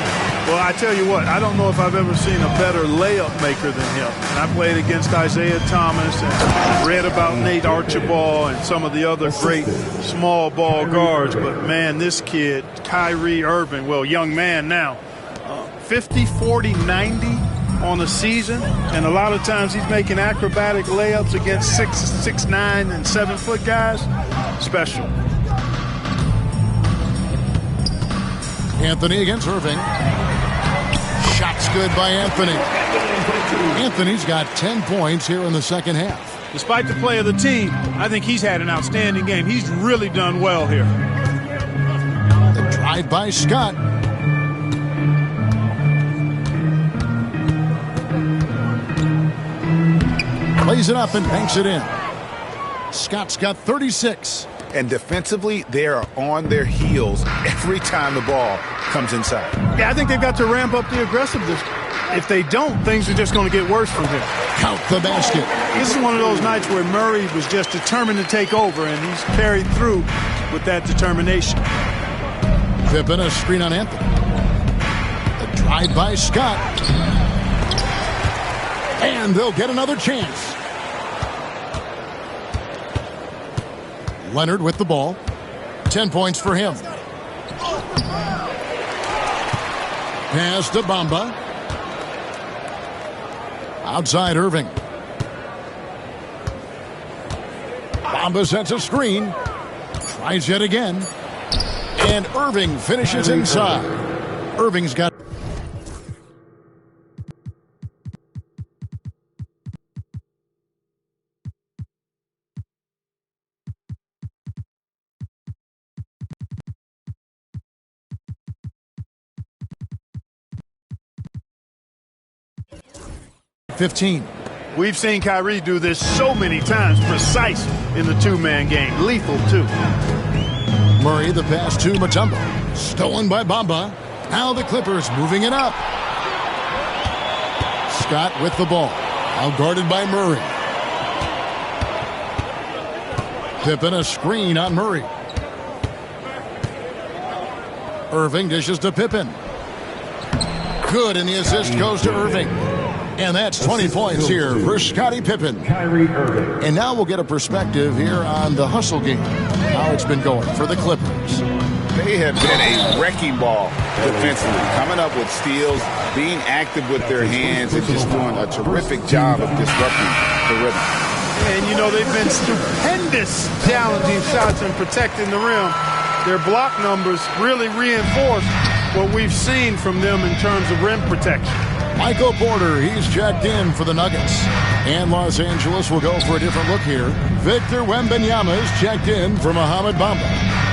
Well, I tell you what, I don't know if I've ever seen a better layup maker than him. And I played against Isaiah Thomas and read about Nate Archibald and some of the other great small ball guards. But, man, this kid, Kyrie Irving, well, young man now, 50, 40, 90 on a season. And a lot of times he's making acrobatic layups against 6'9", and 7-foot guys. Special. Anthony against Irving. Shots good by Anthony. Anthony's got 10 points here in the second half. Despite the play of the team, I think he's had an outstanding game. He's really done well here. The drive by Scott. Plays it up and banks it in. Scott's got 36. And defensively, they are on their heels every time the ball comes inside. Yeah, I think they've got to ramp up the aggressiveness. If they don't, things are just going to get worse from here. Count the basket. This is one of those nights where Murray was just determined to take over, and he's carried through with that determination. Pippen, a screen on Anthony. A drive by Scott. And they'll get another chance. Leonard with the ball. 10 points for him. Pass to Bamba. Outside Irving. Bamba sets a screen. Tries yet again. And Irving finishes inside. Irving's got... $15. We've seen Kyrie do this so many times, precise in the two-man game. Lethal, too. Murray, the pass to Mutombo. Stolen by Bamba. Now the Clippers moving it up. Scott with the ball. Now guarded by Murray. Pippen, a screen on Murray. Irving dishes to Pippen. Good, and the assist goes to Irving. And that's 20 points here for Scottie Pippen. Kyrie Irving. And now we'll get a perspective here on the hustle game, how it's been going for the Clippers. They have been a wrecking ball defensively, coming up with steals, being active with their hands, and just doing a terrific job of disrupting the rhythm. And, you know, they've been stupendous challenging shots and protecting the rim. Their block numbers really reinforce what we've seen from them in terms of rim protection. Michael Porter, he's checked in for the Nuggets. And Los Angeles will go for a different look here. Victor Wembanyama is checked in for Mohamed Bamba.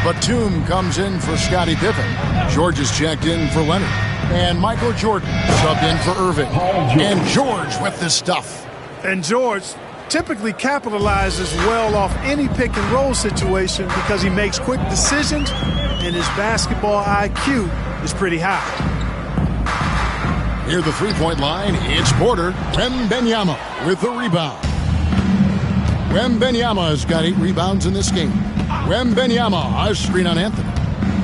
Batum comes in for Scottie Pippen. George is checked in for Leonard. And Michael Jordan subbed in for Irving. And George with the stuff. And George typically capitalizes well off any pick and roll situation because he makes quick decisions and his basketball IQ is pretty high. Near the three-point line, it's Porter. Wembanyama with the rebound. Wembanyama has got 8 rebounds in this game. Wembanyama, a screen on Anthony.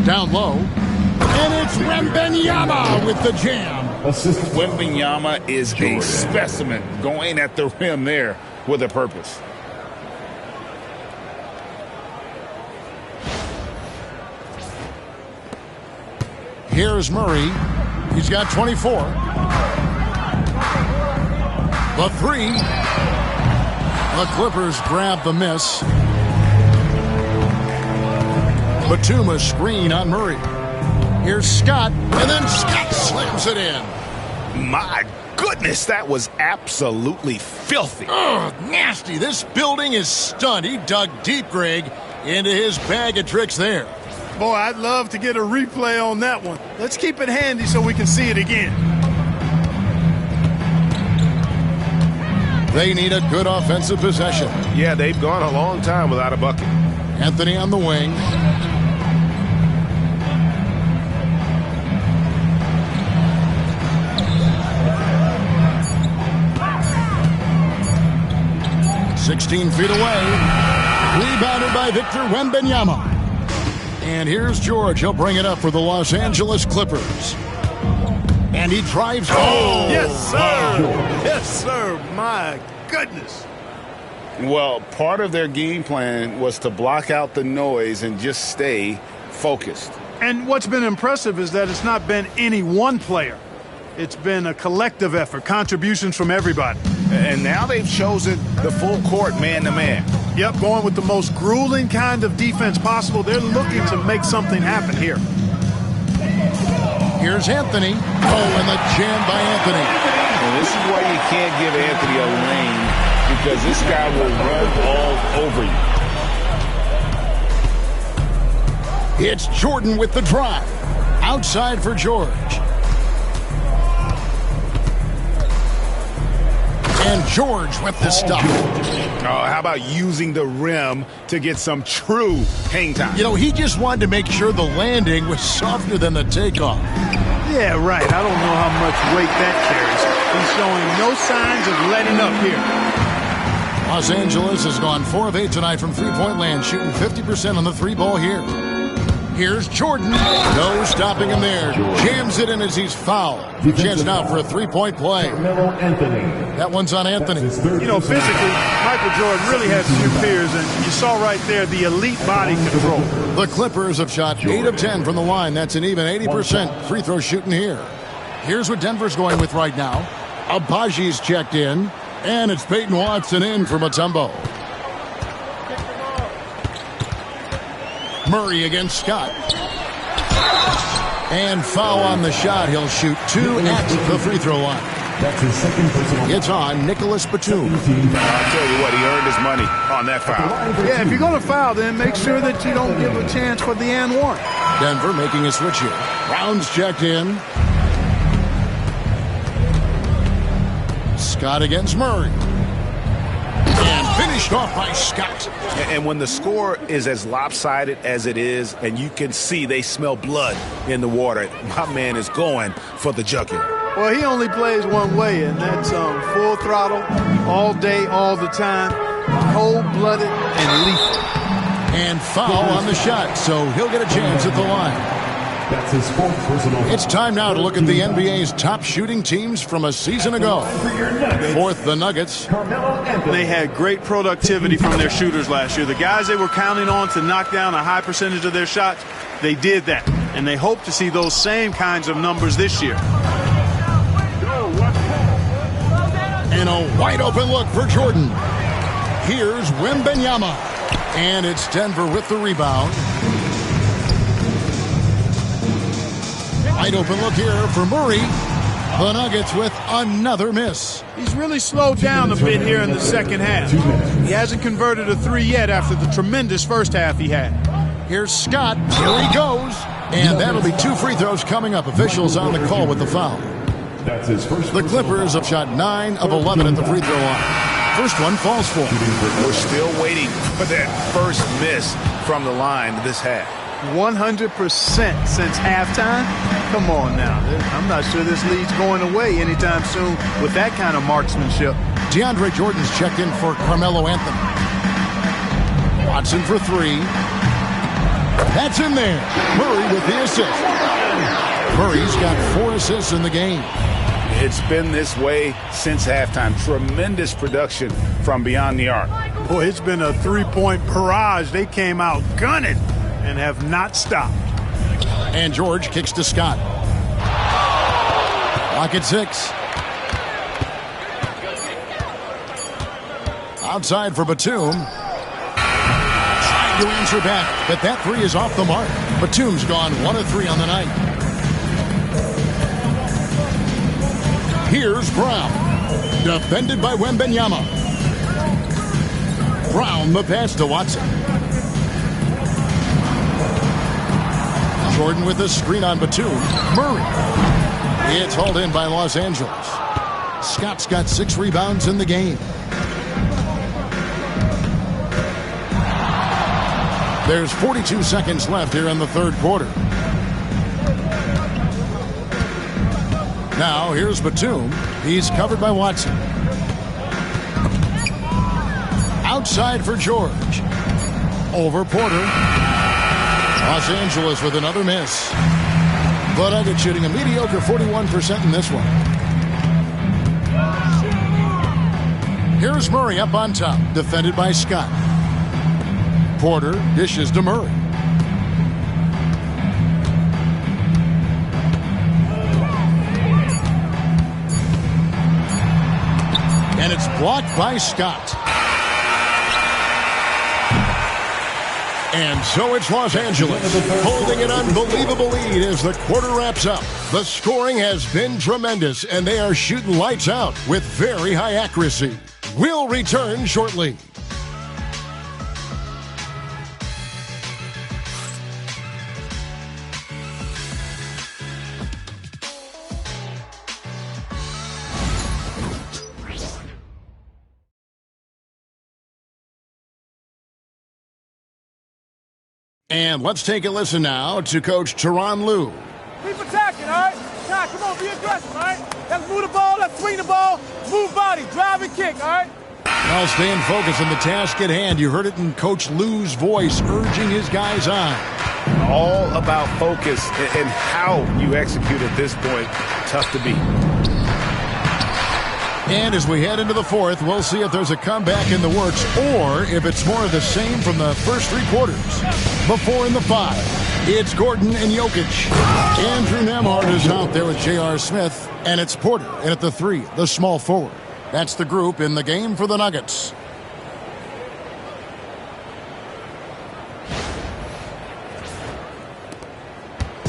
Down low. And it's Wembanyama with the jam. Wembanyama is a specimen going at the rim there with a purpose. Here's Murray. He's got 24. The three. The Clippers grab the miss. Batum, a screen on Murray. Here's Scott, and then Scott slams it in. My goodness, that was absolutely filthy. Ugh, nasty. This building is stunned. He dug deep, Greg, into his bag of tricks there. Boy, I'd love to get a replay on that one. Let's keep it handy so we can see it again. They need a good offensive possession. Yeah, they've gone a long time without a bucket. Anthony on the wing. "16 feet away. Rebounded by Victor Wembanyama. And here's George. He'll bring it up for the Los Angeles Clippers. And he drives. Oh! Yes, sir. Yes, sir. My goodness. Well, part of their game plan was to block out the noise and just stay focused. And what's been impressive is that it's not been any one player. It's been a collective effort, contributions from everybody. And now they've chosen the full court man-to-man. Yep, going with the most grueling kind of defense possible. They're looking to make something happen here. Here's Anthony. Oh, and the jam by Anthony. And this is why you can't give Anthony a lane, because this guy will run all over you. It's Jordan with the drive. Outside for George. And George with the stop. Oh, how about using the rim to get some true hang time? You know, he just wanted to make sure the landing was softer than the takeoff. Yeah, right. I don't know how much weight that carries. He's showing no signs of letting up here. Los Angeles has gone 4 of 8 tonight from three-point land, shooting 50% on the three ball here. Here's Jordan. No stopping him there. Jams it in as he's fouled. Chance now for a three-point play. That one's on Anthony. You know, physically, Michael Jordan really has few peers, and you saw right there the elite body control. The Clippers have shot 8 of 10 from the line. That's an even 80% free throw shooting here. Here's what Denver's going with right now. Abaji's checked in, and it's Peyton Watson in for Mutombo. Murray against Scott. And foul on the shot. He'll shoot 2 at the free throw line. That's his second personal. It's on Nicholas Batum. I'll tell you what, he earned his money on that foul. Yeah, if you're going to foul, then make sure that you don't give a chance for the and one. Denver making a switch here. Brown's checked in. Scott against Murray. And finished off by Scott. And when the score is as lopsided as it is, and you can see they smell blood in the water, my man is going for the jugular. Well, he only plays one way, and that's full throttle, all day, all the time, cold-blooded and lethal. And foul on the shot, so he'll get a chance at the line. That's his fourth personal. It's time now to look at the NBA's top shooting teams from a season ago. Fourth, the Nuggets. They had great productivity from their shooters last year. The guys they were counting on to knock down a high percentage of their shots, they did that. And they hope to see those same kinds of numbers this year. And a wide open look for Jordan. Here's Wembanyama. And it's Denver with the rebound. Wide open look here for Murray. The Nuggets with another miss. He's really slowed down a bit here in the second half. He hasn't converted a three yet after the tremendous first half he had. Here's Scott. Here he goes. And that'll be 2 free throws coming up. Officials on the call with the foul. That's his first. The Clippers have shot 9 of 11 at the free throw line. First one falls for him. We're still waiting for that first miss from the line this half. 100% since halftime? Come on now. I'm not sure this lead's going away anytime soon with that kind of marksmanship. DeAndre Jordan's checked in for Carmelo Anthony. Watson for 3. That's in there. Murray with the assist. Murray's got 4 assists in the game. It's been this way since halftime. Tremendous production from beyond the arc. Boy, it's been a three-point barrage. They came out gunning and have not stopped. And George kicks to Scott. Lock at 6. Outside for Batum. Trying to answer back, but that 3 is off the mark. Batum's gone 1 of 3 on the night. Here's Brown. Defended by Wembanyama. Brown the pass to Watson. Jordan with a screen on Batum. Murray. It's hauled in by Los Angeles. Scott's got 6 rebounds in the game. There's 42 seconds left here in the third quarter. Now here's Batum. He's covered by Watson. Outside for George. Over Porter. Los Angeles with another miss. The Nuggets shooting a mediocre 41% in this one. Here's Murray up on top, defended by Scott. Porter dishes to Murray. And it's blocked by Scott. And so it's Los Angeles holding an unbelievable lead as the quarter wraps up. The scoring has been tremendous, and they are shooting lights out with very high accuracy. We'll return shortly. And let's take a listen now to Coach Tyronn Lue. Keep attacking, all right? Nah, come on, be aggressive, all right? Let's move the ball, let's swing the ball, move body, drive and kick, all right? Now staying focused on the task at hand. You heard it in Coach Lue's voice, urging his guys on. All about focus and how you execute at this point. Tough to beat. And as we head into the fourth, we'll see if there's a comeback in the works or if it's more of the same from the first three quarters. Before in the five, it's Gordon and Jokic. Andrew Nembhard is out there with J.R. Smith, and it's Porter in at the three, the small forward. That's the group in the game for the Nuggets.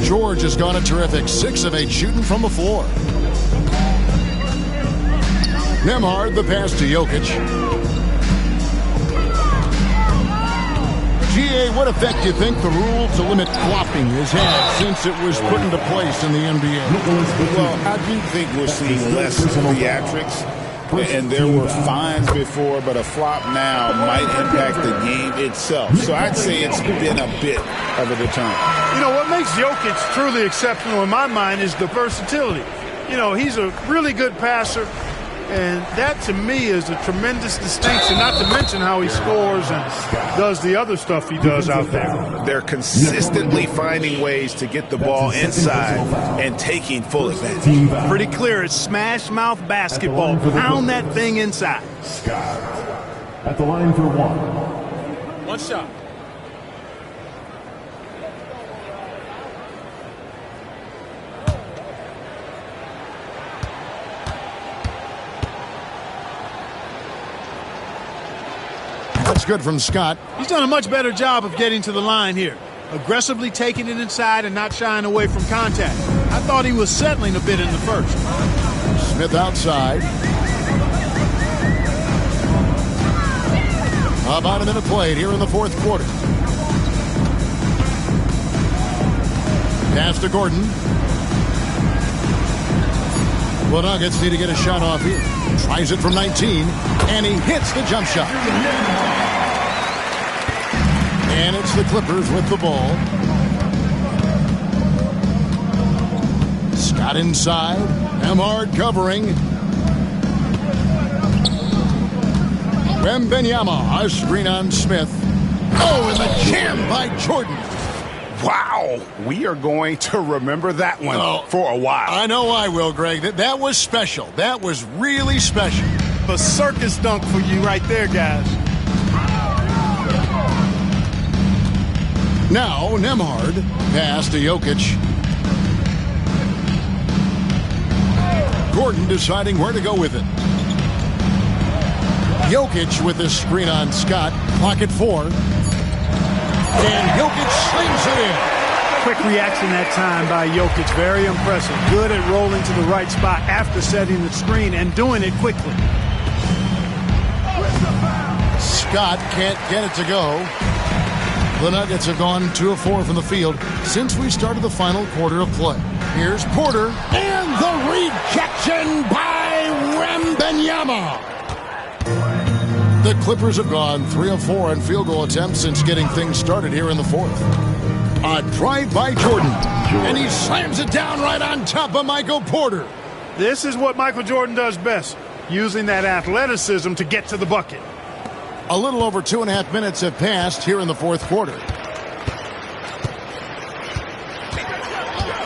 George has gone a terrific 6 of 8 shooting from the floor. Nembhard, the pass to Jokic. G.A., what effect do you think the rule to limit flopping has had since it was put into place in the NBA? Well, I do think we're seeing less theatrics, and there were fines before, but a flop now might impact the game itself. So I'd say it's been a bit of a deterrent. You know, what makes Jokic truly exceptional in my mind is the versatility. You know, he's a really good passer. And that, to me, is a tremendous distinction, not to mention how he scores and does the other stuff he does out there. They're consistently finding ways to get the ball inside and taking full advantage. Pretty clear. It's smash mouth basketball. Pound that thing inside. Scott at the line for one. One shot. That's good from Scott. He's done a much better job of getting to the line here. Aggressively taking it inside and not shying away from contact. I thought he was settling a bit in the first. Smith outside. About a minute played here in the fourth quarter. Pass to Gordon. The Nuggets need to get a shot off here. Tries it from 19, and he hits the jump shot. And it's the Clippers with the ball. Scott inside. Nembhard covering. Wembanyama, a screen on Smith. Oh, and the jam by Jordan. Wow, we are going to remember that one for a while. I know I will, Greg. That was special. That was really special. A circus dunk for you right there, guys. Now, Nembhard, pass to Jokic. Gordon deciding where to go with it. Jokic with the screen on Scott. Clock at 4. And Jokic slings it in. Quick reaction that time by Jokic. Very impressive. Good at rolling to the right spot after setting the screen and doing it quickly. Scott can't get it to go. The Nuggets have gone 2 of 4 from the field since we started the final quarter of play. Here's Porter. And the rejection by Wembanyama. The Clippers have gone 3 of 4 on field goal attempts since getting things started here in the fourth. A drive by Jordan. And he slams it down right on top of Michael Porter. This is what Michael Jordan does best, using that athleticism to get to the bucket. A little over 2.5 minutes have passed here in the fourth quarter.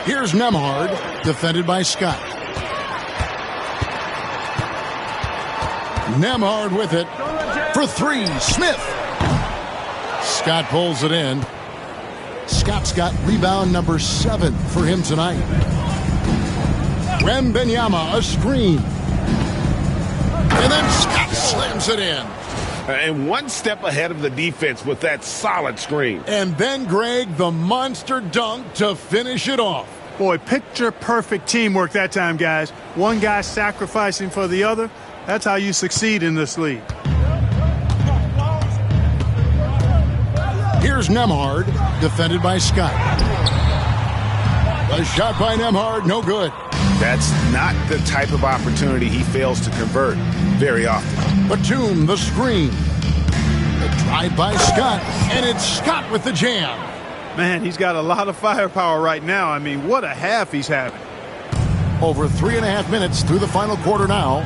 Here's Here's Nembhard, defended by Scott. Nembhard with it for three. Smith. Scott pulls it in. Scott's got rebound number 7 for him tonight. Wembanyama, a screen. And then Scott slams it in. And one step ahead of the defense with that solid screen. And then, Greg, the monster dunk to finish it off. Boy, picture-perfect teamwork that time, guys. One guy sacrificing for the other. That's how you succeed in this league. Here's Nembhard, defended by Scott. A shot by Nembhard, no good. That's not the type of opportunity he fails to convert very often. Batum, the screen. The drive by Scott, and it's Scott with the jam. Man, he's got a lot of firepower right now. I mean, what a half he's having. Over 3.5 minutes through the final quarter now.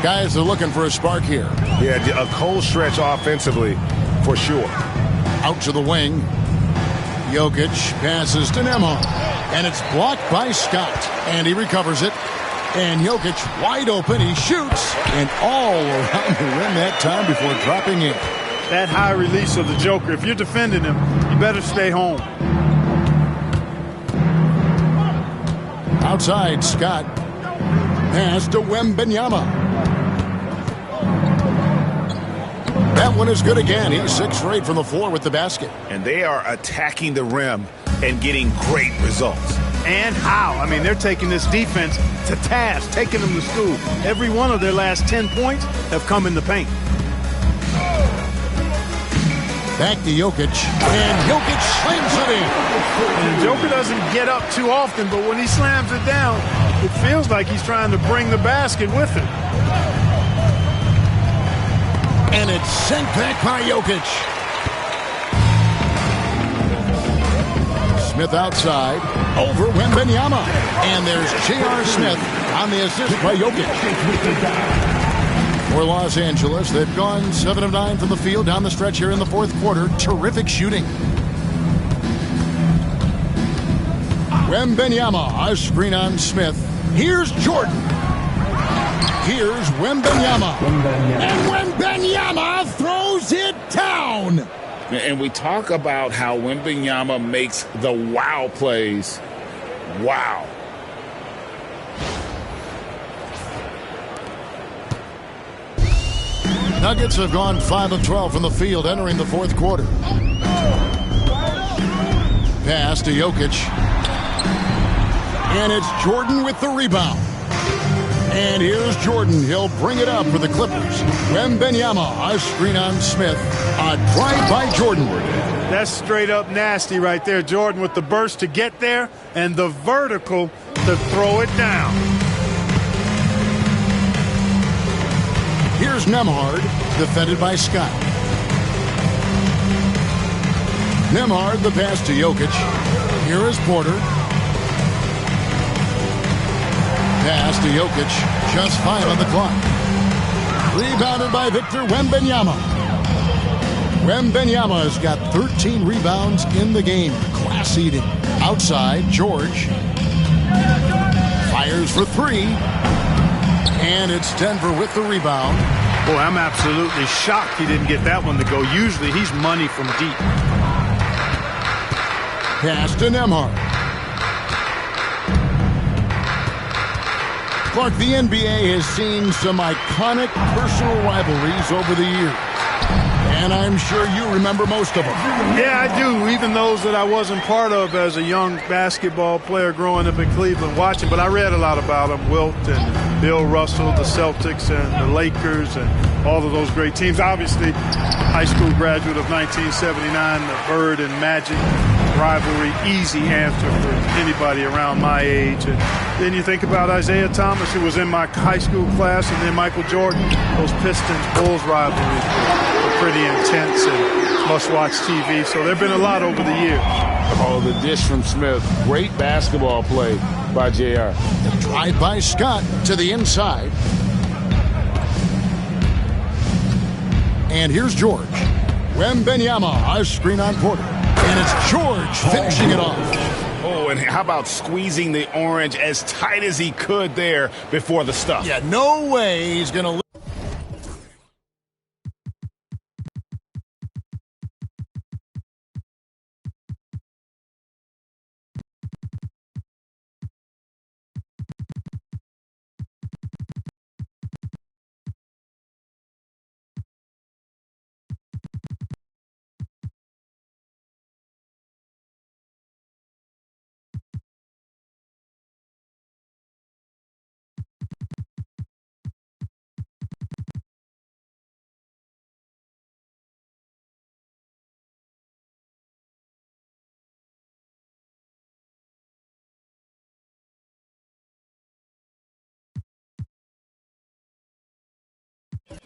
Guys are looking for a spark here. Yeah, a cold stretch offensively, for sure. Out to the wing. Jokic passes to Nembhard. And it's blocked by Scott. And he recovers it. And Jokic wide open. He shoots. And all around the rim that time before dropping in. That high release of the Joker. If you're defending him, you better stay home. Outside, Scott. Pass to Wembanyama. That one is good again. He's 6 for 8 from the floor with the basket. And they are attacking the rim and getting great results. And how? I mean, they're taking this defense to task, taking them to school. Every one of their last 10 points have come in the paint. Back to Jokic. And Jokic slams it in. And Joker doesn't get up too often, but when he slams it down, it feels like he's trying to bring the basket with him. And it's sent back by Jokic. Smith outside. Over Wembanyama. And there's J.R. Smith on the assist by Jokic. For Los Angeles, they've gone 7 of 9 from the field down the stretch here in the fourth quarter. Terrific shooting. Wembanyama, a screen on Smith. Here's Jordan. Here's Wembanyama. And Wembanyama throws it down. And we talk about how Wembanyama makes the wow plays. Wow. Nuggets have gone 5 of 12 from the field entering the fourth quarter. Pass to Jokic. And it's Jordan with the rebound. And here's Jordan. He'll bring it up for the Clippers. Wembanyama, a screen on Smith. A drive by Jordan. That's straight up nasty right there. Jordan with the burst to get there and the vertical to throw it down. Here's Nembhard, defended by Scott. Nembhard, the pass to Jokic. Here is Porter. Pass to Jokic, just 5 on the clock. Rebounded by Victor Wembanyama. Wembanyama has got 13 rebounds in the game. Class eating. Outside, George. Fires for 3. And it's Denver with the rebound. Boy, I'm absolutely shocked he didn't get that one to go. Usually he's money from deep. Pass to Nembhard. Clark, the NBA has seen some iconic personal rivalries over the years. And I'm sure you remember most of them. Yeah, I do, even those that I wasn't part of as a young basketball player growing up in Cleveland watching. But I read a lot about them, Wilt and Bill Russell, the Celtics and the Lakers and all of those great teams. Obviously, high school graduate of 1979, the Bird and Magic rivalry, easy answer for anybody around my age. And then you think about Isaiah Thomas, who was in my high school class, and then Michael Jordan. Those Pistons-Bulls rivalries were pretty intense and must-watch TV. So there have been a lot over the years. Oh, the dish from Smith. Great basketball play by J.R. The drive by Scott to the inside. And here's George. Wembanyama, a screen on Porter. And it's George finishing it off. Oh, and how about squeezing the orange as tight as he could there before the stuff? Yeah, no way he's going to...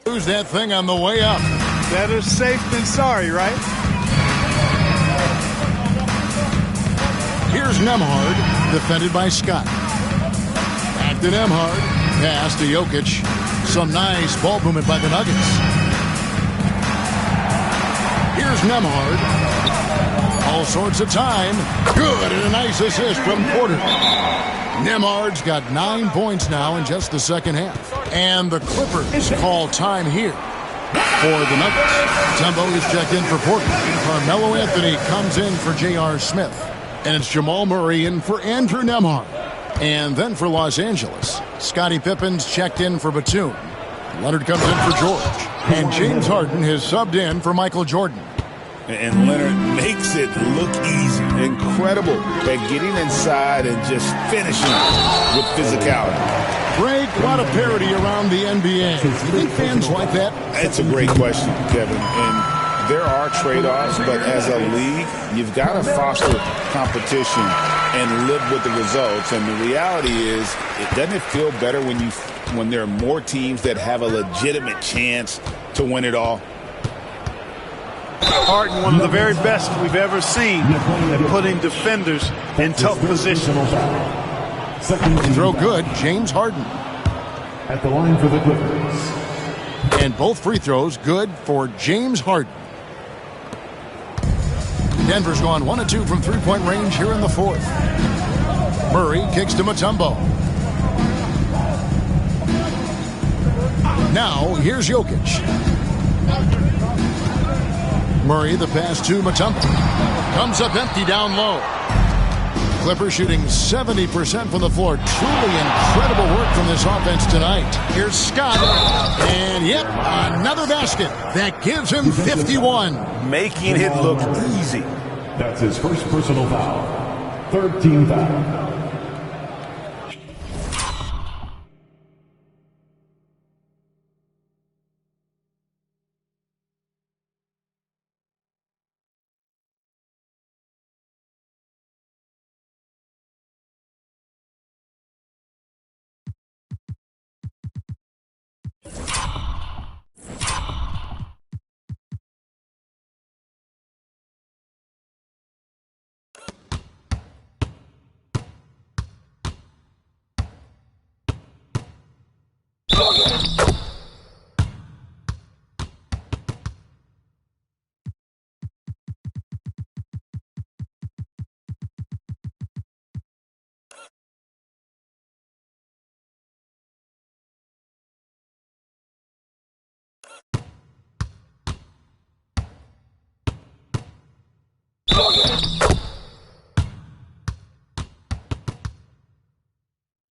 Lose that thing on the way up. Better safe than sorry, right? Here's Nembhard, defended by Scott. Back to Nembhard. Pass to Jokic. Some nice ball movement by the Nuggets. Here's Nembhard. All sorts of time. Good, and a nice assist from Porter. Nembhard's got 9 points now in just the second half. And the Clippers call time here for the Nuggets. Tumbo is checked in for Porter. Carmelo Anthony comes in for J.R. Smith. And it's Jamal Murray in for Andrew Nembhard. And then for Los Angeles, Scottie Pippen's checked in for Batum. Leonard comes in for George. And James Harden has subbed in for Michael Jordan. And Leonard makes it look easy. Incredible at getting inside and just finishing with physicality. Greg, a lot of parity around the NBA. Do you think fans like that? It's a great question, Kevin. And there are trade-offs, but as a league, you've got to foster competition and live with the results. And the reality is, doesn't it feel better when there are more teams that have a legitimate chance to win it all? Harden, one of the very best we've ever seen at putting defenders in tough positions. Throw good, James Harden. At the line for the Clippers. And both free throws good for James Harden. Denver's gone 1 of 2 from three-point range here in the fourth. Murray kicks to Mutombo. Now, here's Jokic. Murray, the pass to Mutombo. Comes up empty down low. Clippers shooting 70% from the floor. Truly incredible work from this offense tonight. Here's Scott. And, yep, another basket. That gives him 51. Making it look easy. That's his first personal foul. Third team foul.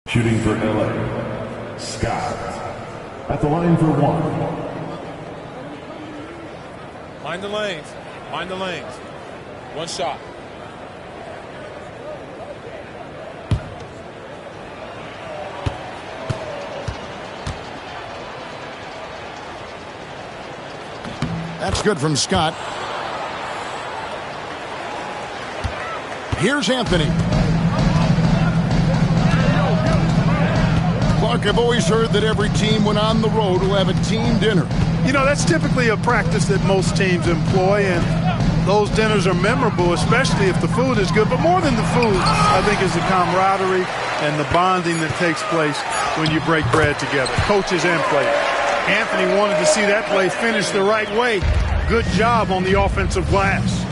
Shooting for LA, Scott. At the line for one. Mind the lanes. Mind the lanes. One shot. That's good from Scott. Here's Anthony. Clark, I've always heard that every team when on the road will have a team dinner. You know, that's typically a practice that most teams employ, and those dinners are memorable, especially if the food is good. But more than the food, I think, is the camaraderie and the bonding that takes place when you break bread together, coaches and players. Anthony wanted to see that play finish the right way. Good job on the offensive glass.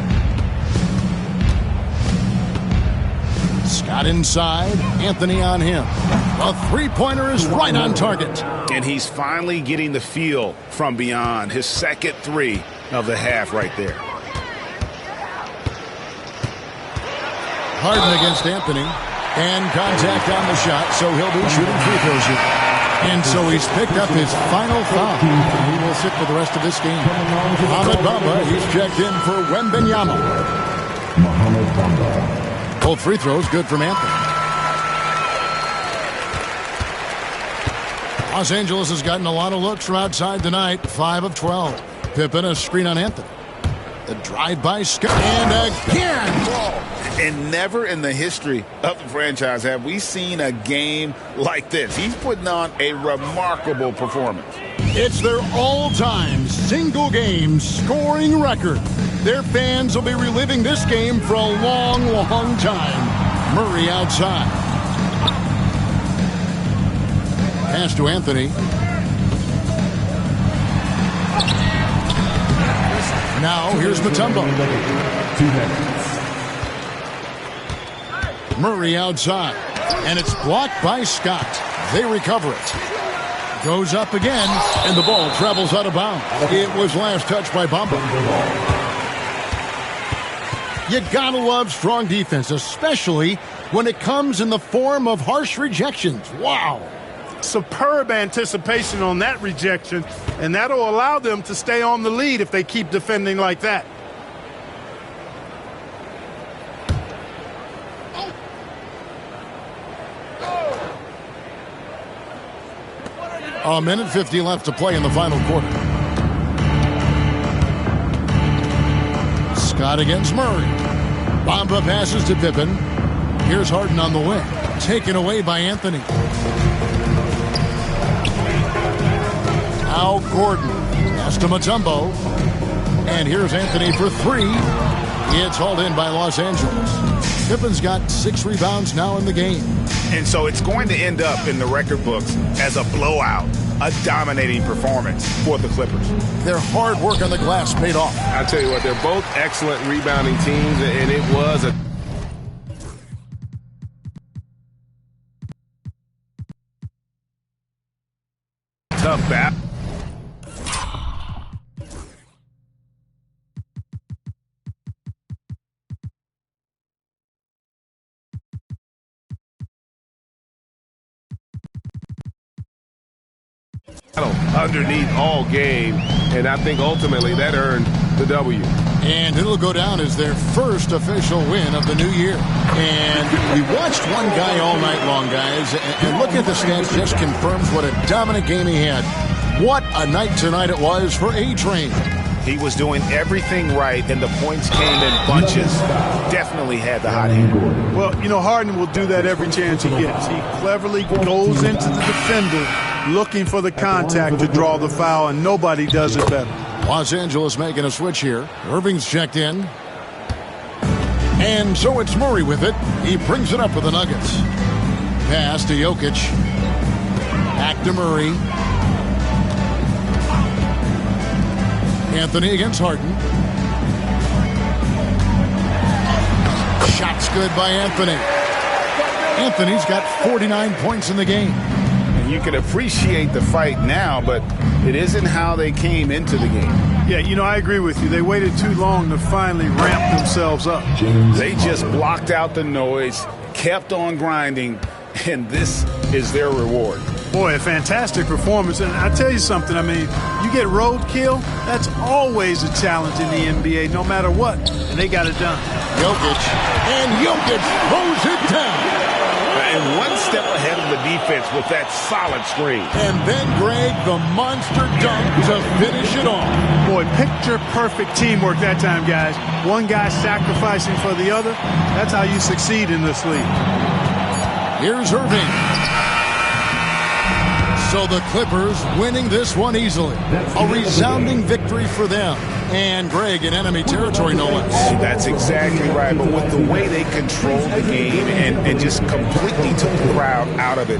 Scott inside, Anthony on him. A three-pointer is right on target. And he's finally getting the feel from beyond. His second three of the half right there. Harden against Anthony. And contact on the shot, so he'll be shooting free throws here. And so he's picked up his final foul. He will sit for the rest of this game. Mohamed Bamba, he's checked in for Wembanyama. Both free throws good from Anthony. Los Angeles has gotten a lot of looks from outside tonight. 5 of 12. Pippen, a screen on Anthony. The drive by Scott. And again. And never in the history of the franchise have we seen a game like this. He's putting on a remarkable performance. It's their all-time single-game scoring record. Their fans will be reliving this game for a long, long time. Murray outside. Pass to Anthony. Now here's Mutombo. 2 minutes. Murray outside. And it's blocked by Scott. They recover it. Goes up again, and the ball travels out of bounds. It was last touched by Bamba. You gotta love strong defense, especially when it comes in the form of harsh rejections. Wow. Superb anticipation on that rejection, and that'll allow them to stay on the lead if they keep defending like that. A minute 50 left to play in the final quarter. Scott against Murray. Bamba passes to Pippen. Here's Harden on the wing. Taken away by Anthony. Now Gordon. Pass to Mutombo. And here's Anthony for three. It's hauled in by Los Angeles. Pippen's got 6 rebounds now in the game. And so it's going to end up in the record books as a blowout, a dominating performance for the Clippers. Their hard work on the glass paid off. I tell you what, they're both excellent rebounding teams, and it was a tough battle. Underneath all game, and I think ultimately that earned the W. And it'll go down as their first official win of the new year. And we watched one guy all night long, guys, and looking at the stats just confirms what a dominant game he had. What a night tonight it was for A-Train. He was doing everything right, and the points came in bunches. Definitely had the hot hand. Well, you know, Harden will do that every chance he gets. He cleverly goes into the defender looking for the contact to draw the foul, and nobody does it better. Los Angeles making a switch here. Irving's checked in. And so it's Murray with it. He brings it up for the Nuggets. Pass to Jokic. Back to Murray. Anthony against Harden. Shot's good by Anthony. Anthony's got 49 points in the game. And you can appreciate the fight now, but it isn't how they came into the game. Yeah, you know, I agree with you. They waited too long to finally ramp themselves up. They just blocked out the noise, kept on grinding, and this is their reward. Boy, a fantastic performance. And I tell you something, I mean, you get roadkill, that's always a challenge in the NBA, no matter what. And they got it done. Jokic. And Jokic throws it down. And one step ahead of the defense with that solid screen. And then, Greg, the monster dunk to finish it off. Boy, picture-perfect teamwork that time, guys. One guy sacrificing for the other. That's how you succeed in this league. Here's Irving. So the Clippers winning this one easily. A resounding victory for them. And Greg in enemy territory, no less. That's exactly right. But with the way they controlled the game and just completely took the crowd out of it,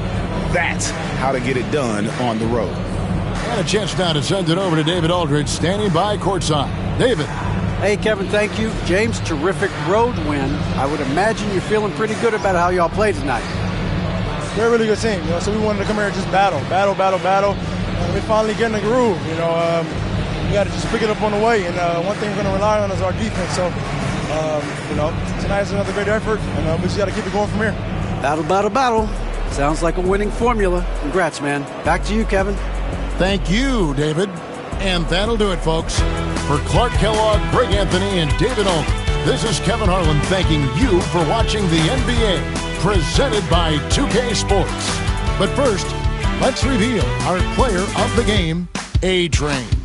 that's how to get it done on the road. And a chance now to send it over to David Aldridge, standing by courtside. David. Hey, Kevin, thank you. James, terrific road win. I would imagine you're feeling pretty good about how y'all played tonight. We're a really good team, so we wanted to come here and just battle. And we finally getting a groove, we got to just pick it up on the way. And one thing we're going to rely on is our defense. So, tonight's another great effort, and we just got to keep it going from here. Battle. Sounds like a winning formula. Congrats, man. Back to you, Kevin. Thank you, David. And that'll do it, folks. For Clark Kellogg, Greg Anthony, and David Oak, this is Kevin Harlan thanking you for watching the NBA, presented by 2K Sports. But first, let's reveal our player of the game, A-Train.